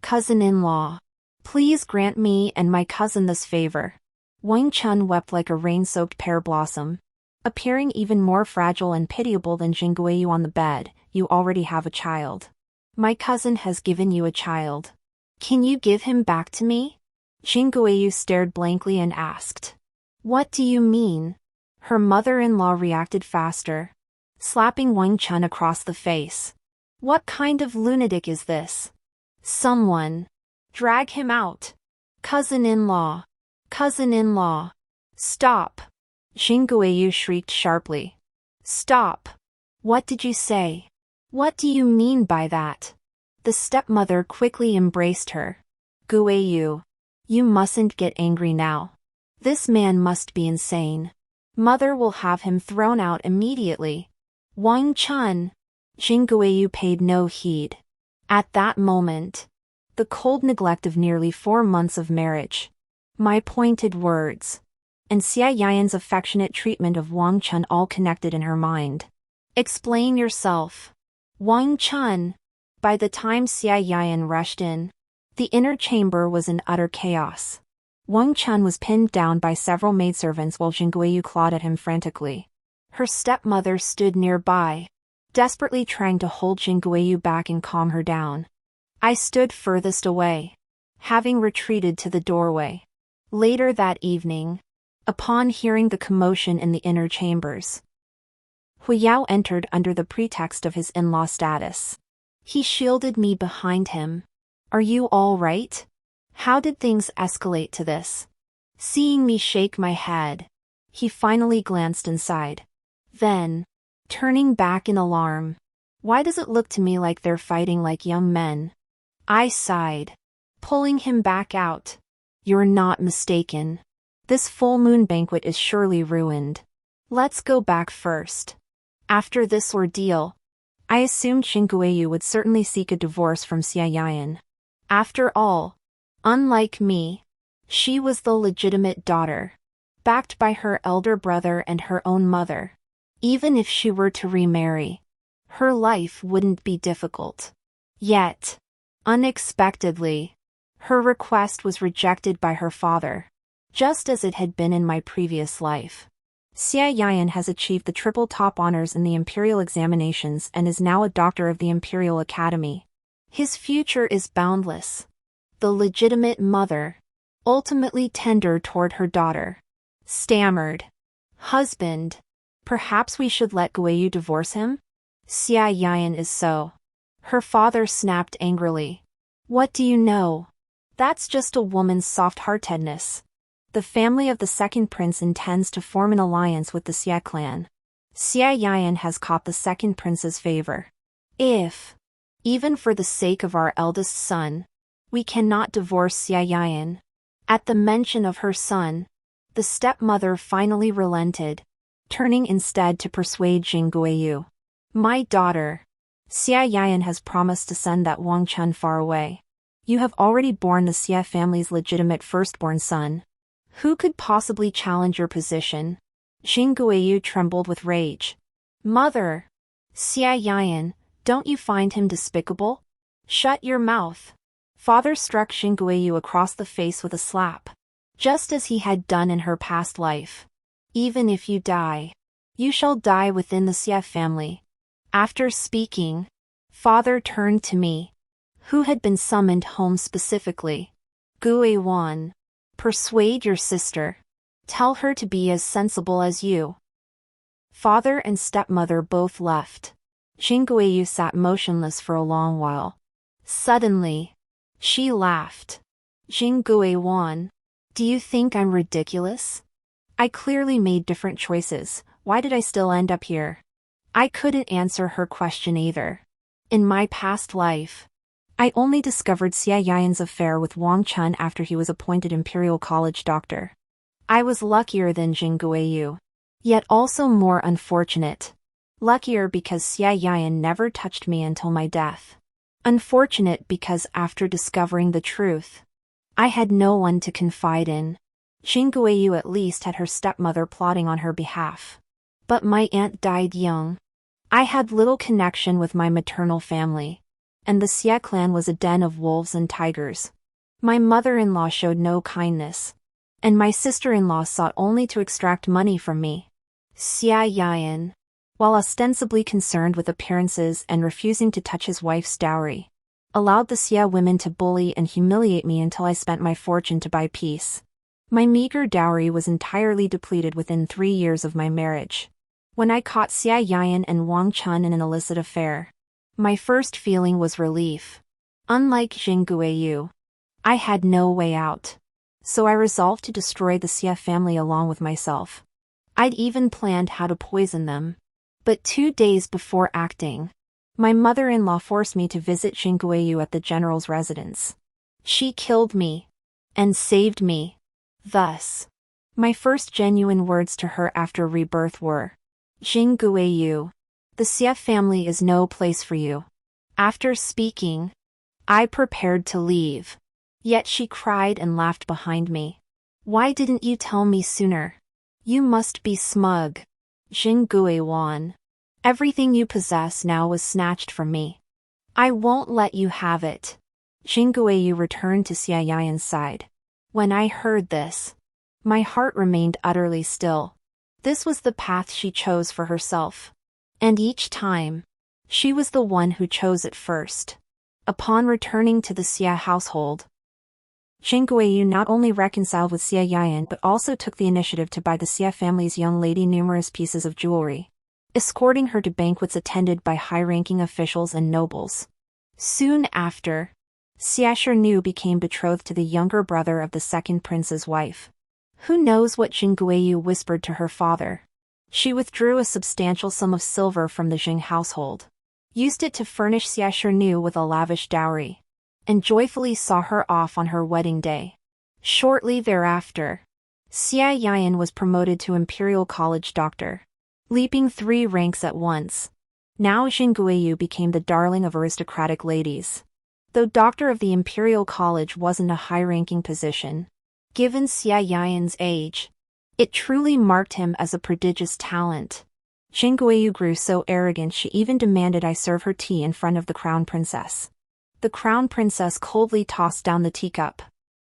Cousin-in-law. Please grant me and my cousin this favor. Wang Chun wept like a rain-soaked pear blossom. Appearing even more fragile and pitiable than Jingguiyu on the bed, you already have a child. My cousin has given you a child. Can you give him back to me? Jingguiyu stared blankly and asked. What do you mean? Her mother-in-law reacted faster, slapping Wang Chun across the face. What kind of lunatic is this? Someone. Drag him out. Cousin-in-law. Cousin-in-law. Stop. Jingguiyu shrieked sharply. Stop. What did you say? What do you mean by that? The stepmother quickly embraced her. Guiyu. You mustn't get angry now. This man must be insane. Mother will have him thrown out immediately. Wang Chun. Jingguiyu paid no heed. At that moment, the cold neglect of nearly 4 months of marriage, my pointed words, and Xia Yan's affectionate treatment of Wang Chun all connected in her mind. Explain yourself. Wang Chun. By the time Xia Yan rushed in, the inner chamber was in utter chaos. Wang Chun was pinned down by several maidservants while Jingguiyu clawed at him frantically. Her stepmother stood nearby, desperately trying to hold Jingguiyu back and calm her down. I stood furthest away, having retreated to the doorway. Later that evening, upon hearing the commotion in the inner chambers, Huiyao entered under the pretext of his in-law status. He shielded me behind him. Are you all right? How did things escalate to this? Seeing me shake my head, he finally glanced inside. Then, turning back in alarm, why does it look to me like they're fighting like young men? I sighed, pulling him back out. You're not mistaken. This full moon banquet is surely ruined. Let's go back first. After this ordeal, I assumed Jingguiyu would certainly seek a divorce from Xia Yan. After all, unlike me, she was the legitimate daughter, backed by her elder brother and her own mother. Even if she were to remarry, her life wouldn't be difficult. Yet, unexpectedly, her request was rejected by her father, just as it had been in my previous life. Xia Yan has achieved the triple top honors in the imperial examinations and is now a doctor of the Imperial Academy. His future is boundless. The legitimate mother, ultimately tender toward her daughter, stammered. Husband, perhaps we should let Guiyu divorce him? Xia Yan is so. Her father snapped angrily. What do you know? That's just a woman's soft-heartedness. The family of the second prince intends to form an alliance with the Xia clan. Xia Yan has caught the second prince's favor. If, even for the sake of our eldest son, we cannot divorce Xia Yan. At the mention of her son, the stepmother finally relented, turning instead to persuade Jingguiyu. My daughter, Xia Yan has promised to send that Wang Chun far away. You have already borne the Xia family's legitimate firstborn son. Who could possibly challenge your position? Jingguiyu trembled with rage. Mother! Xia Yan, don't you find him despicable? Shut your mouth. Father struck Jingguiyu across the face with a slap, just as he had done in her past life. Even if you die, you shall die within the Xia family. After speaking, father turned to me, who had been summoned home specifically. Guiwan. Persuade your sister. Tell her to be as sensible as you. Father and stepmother both left. Jingguiyu sat motionless for a long while. Suddenly, she laughed. Jingguiwan, do you think I'm ridiculous? I clearly made different choices. Why did I still end up here? I couldn't answer her question either. In my past life, I only discovered Xia Yan's affair with Wang Chun after he was appointed Imperial College doctor. I was luckier than Jingguiyu, yet also more unfortunate. Luckier because Xia Yan never touched me until my death. Unfortunate because after discovering the truth, I had no one to confide in. Jingguiyu at least had her stepmother plotting on her behalf. But my aunt died young. I had little connection with my maternal family, and the Xia clan was a den of wolves and tigers. My mother-in-law showed no kindness, and my sister-in-law sought only to extract money from me. Xia Yan, while ostensibly concerned with appearances and refusing to touch his wife's dowry, allowed the Xia women to bully and humiliate me until I spent my fortune to buy peace. My meager dowry was entirely depleted within 3 years of my marriage. When I caught Xia Yan and Wang Chun in an illicit affair, my first feeling was relief. Unlike Jing Guiyu, I had no way out. So I resolved to destroy the Xia family along with myself. I'd even planned how to poison them. But 2 days before acting, my mother-in-law forced me to visit Jing Guiyu at the general's residence. She killed me and saved me. Thus, my first genuine words to her after rebirth were, "Jing Guiyu, the Xia family is no place for you." After speaking, I prepared to leave. Yet she cried and laughed behind me. "Why didn't you tell me sooner? You must be smug. Jing Guiwan. Everything you possess now was snatched from me. I won't let you have it." Jing Guiyu returned to Xia Yan's side. When I heard this, my heart remained utterly still. This was the path she chose for herself. And each time, she was the one who chose it first. Upon returning to the Xia household, Jing Guiyu not only reconciled with Xia Yan but also took the initiative to buy the Xia family's young lady numerous pieces of jewelry, escorting her to banquets attended by high-ranking officials and nobles. Soon after, Xia Shenu became betrothed to the younger brother of the second prince's wife. Who knows what Jing Guiyu whispered to her father? She withdrew a substantial sum of silver from the Jing household, used it to furnish Xia Shenu with a lavish dowry, and joyfully saw her off on her wedding day. Shortly thereafter, Xia Yan was promoted to Imperial College doctor, leaping 3 ranks at once. Now Jing Guiyu became the darling of aristocratic ladies. Though doctor of the Imperial College wasn't a high-ranking position, given Xia Yan's age, it truly marked him as a prodigious talent. Jing Guiyu grew so arrogant she even demanded I serve her tea in front of the crown princess. The crown princess coldly tossed down the teacup.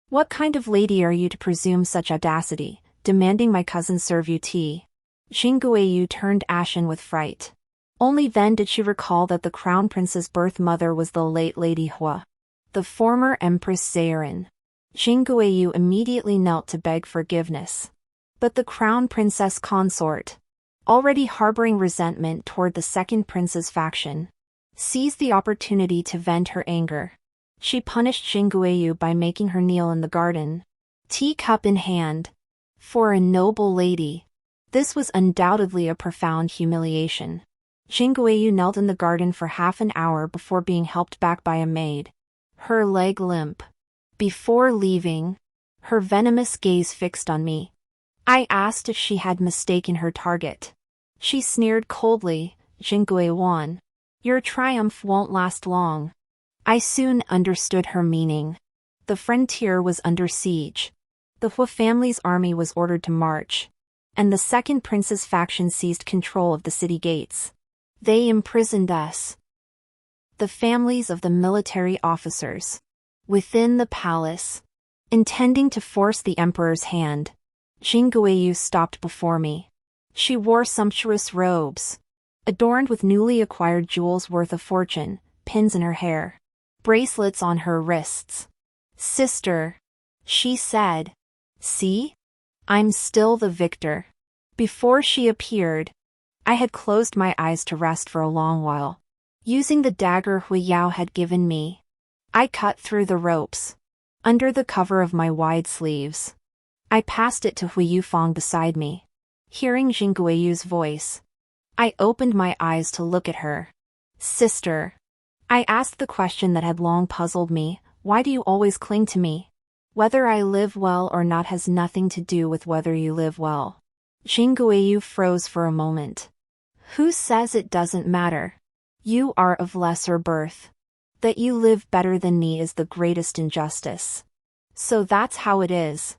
"What kind of lady are you to presume such audacity, demanding my cousin serve you tea?" Jing Guiyu turned ashen with fright. Only then did she recall that the crown prince's birth mother was the late Lady Hua, the former Empress Zarin. Jing Guiyu immediately knelt to beg forgiveness. But the crown princess consort, already harboring resentment toward the second prince's faction, seized the opportunity to vent her anger. She punished Jing Guiyu by making her kneel in the garden, teacup in hand. For a noble lady, this was undoubtedly a profound humiliation. Jing Guiyu knelt in the garden for half an hour before being helped back by a maid, her leg limp. Before leaving, her venomous gaze fixed on me. I asked if she had mistaken her target. She sneered coldly, "Jing Guiwan, your triumph won't last long." I soon understood her meaning. The frontier was under siege. The Hua family's army was ordered to march, and the second prince's faction seized control of the city gates. They imprisoned us, the families of the military officers, within the palace. Intending to force the emperor's hand, Jing Guiyu stopped before me. She wore sumptuous robes, adorned with newly acquired jewels worth a fortune, pins in her hair, bracelets on her wrists. "Sister," she said, "see? I'm still the victor." Before she appeared, I had closed my eyes to rest for a long while. Using the dagger Hui Yao had given me, I cut through the ropes, under the cover of my wide sleeves. I passed it to Hui Yufang beside me. Hearing Jing Guiyu's voice, I opened my eyes to look at her. "Sister," I asked the question that had long puzzled me, "why do you always cling to me? Whether I live well or not has nothing to do with whether you live well." Jing Guiyu froze for a moment. "Who says it doesn't matter? You are of lesser birth. That you live better than me is the greatest injustice. So that's how it is."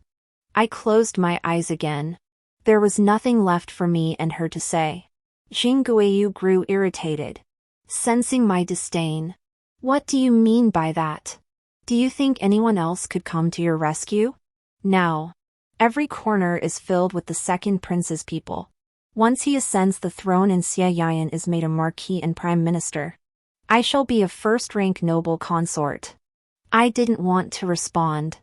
I closed my eyes again. There was nothing left for me and her to say. Jing Guiyu grew irritated, sensing my disdain. What do you mean by that? Do you think anyone else could come to your rescue? Now, every corner is filled with the second prince's people. Once he ascends the throne and Xia Yan is made a marquis and prime minister, I shall be a first-rank noble consort. I didn't want to respond,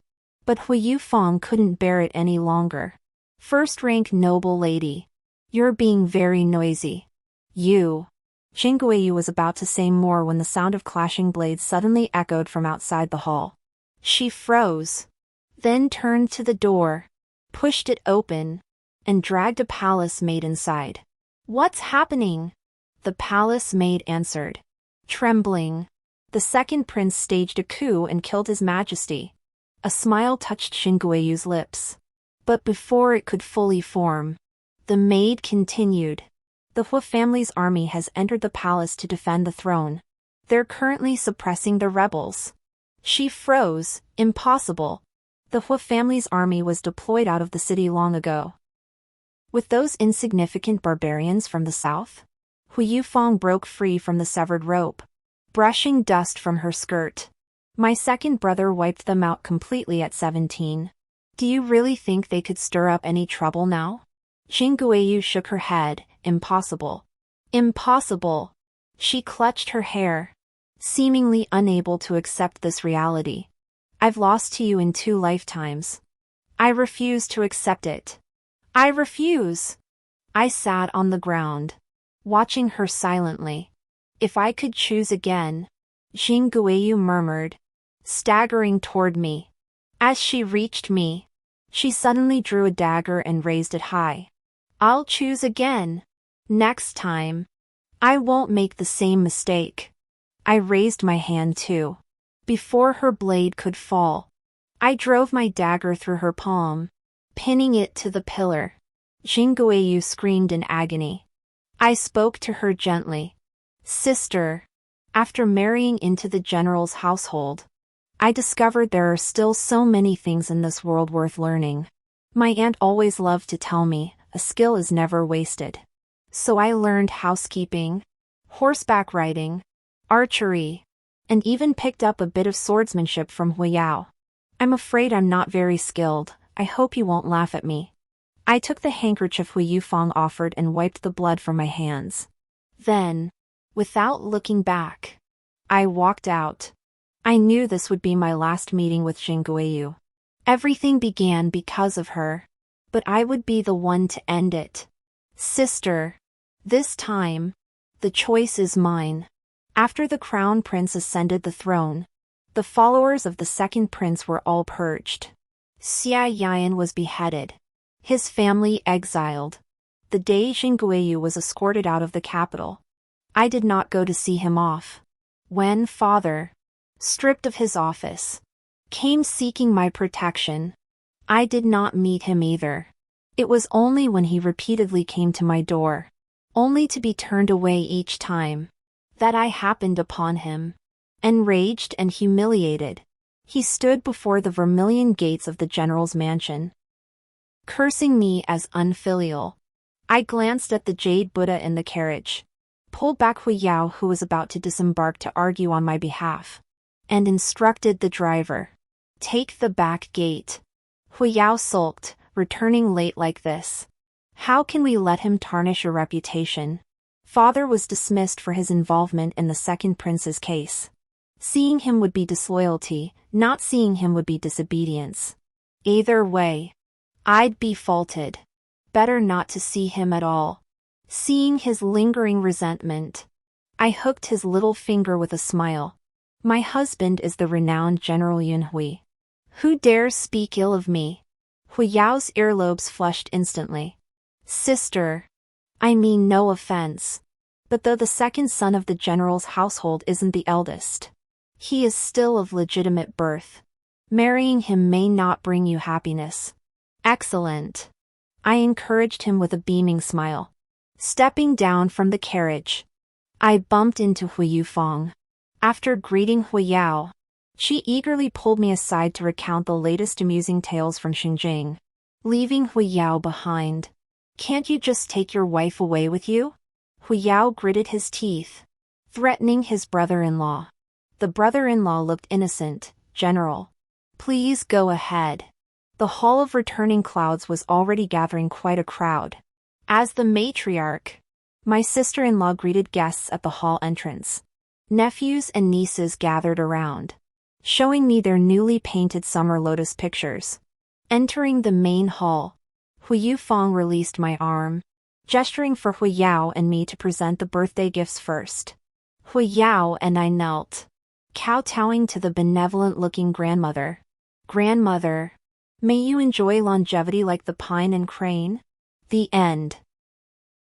but Hui Yufeng couldn't bear it any longer. First-rank noble lady, you're being very noisy. You. Jing Guiyu was about to say more when the sound of clashing blades suddenly echoed from outside the hall. She froze, then turned to the door, pushed it open, and dragged a palace maid inside. What's happening? The palace maid answered, trembling. The second prince staged a coup and killed his majesty. A smile touched Jing Guiyu's lips. But before it could fully form, the maid continued. The Hu family's army has entered the palace to defend the throne. They're currently suppressing the rebels. She froze. Impossible. The Hu family's army was deployed out of the city long ago. With those insignificant barbarians from the south? Hu Yufeng broke free from the severed rope, brushing dust from her skirt. My second brother wiped them out completely at 17. Do you really think they could stir up any trouble now? Jing Guiyu shook her head. Impossible. Impossible. She clutched her hair, seemingly unable to accept this reality. I've lost to you in 2 lifetimes. I refuse to accept it. I refuse. I sat on the ground, watching her silently. If I could choose again, Jing Guiyu murmured, staggering toward me. As she reached me, she suddenly drew a dagger and raised it high. I'll choose again. Next time. I won't make the same mistake. I raised my hand too. Before her blade could fall, I drove my dagger through her palm, pinning it to the pillar. Jing Guiyu screamed in agony. I spoke to her gently. Sister, after marrying into the general's household, I discovered there are still so many things in this world worth learning. My aunt always loved to tell me, a skill is never wasted. So I learned housekeeping, horseback riding, archery, and even picked up a bit of swordsmanship from Hu Yao. I'm afraid I'm not very skilled. I hope you won't laugh at me. I took the handkerchief Hu Yufeng offered and wiped the blood from my hands. Then, without looking back, I walked out. I knew this would be my last meeting with Jing Guiyu. Everything began because of her, but I would be the one to end it. Sister, this time, the choice is mine. After the crown prince ascended the throne, the followers of the second prince were all purged. Xia Yan was beheaded, his family exiled. The day Jing Guiyu was escorted out of the capital, I did not go to see him off. When father, stripped of his office, came seeking my protection, I did not meet him either. It was only when he repeatedly came to my door, only to be turned away each time, that I happened upon him. Enraged and humiliated, he stood before the vermilion gates of the general's mansion, cursing me as unfilial. I glanced at the jade Buddha in the carriage, pulled back Hu Yao who was about to disembark to argue on my behalf, and instructed the driver, take the back gate. Hu Yao sulked, returning late like this. How can we let him tarnish your reputation? Father was dismissed for his involvement in the second prince's case. Seeing him would be disloyalty, not seeing him would be disobedience. Either way, I'd be faulted. Better not to see him at all. Seeing his lingering resentment, I hooked his little finger with a smile. My husband is the renowned General Yun Hui. Who dares speak ill of me? Hu Yao's earlobes flushed instantly. Sister, I mean no offense, but though the second son of the general's household isn't the eldest, he is still of legitimate birth. Marrying him may not bring you happiness. Excellent. I encouraged him with a beaming smile. Stepping down from the carriage, I bumped into Hu Yufeng. After greeting Hu Yao, she eagerly pulled me aside to recount the latest amusing tales from Xinjiang, leaving Hu Yao behind. Can't you just take your wife away with you? Hu Yao gritted his teeth, threatening his brother-in-law. The brother-in-law looked innocent. General, please go ahead. The Hall of Returning Clouds was already gathering quite a crowd. As the matriarch, my sister-in-law greeted guests at the hall entrance. Nephews and nieces gathered around, showing me their newly painted summer lotus pictures. Entering the main hall, Hu Yufang released my arm, gesturing for Hu Yao and me to present the birthday gifts first. Hu Yao and I knelt, kowtowing to the benevolent-looking grandmother. Grandmother, may you enjoy longevity like the pine and crane. The end.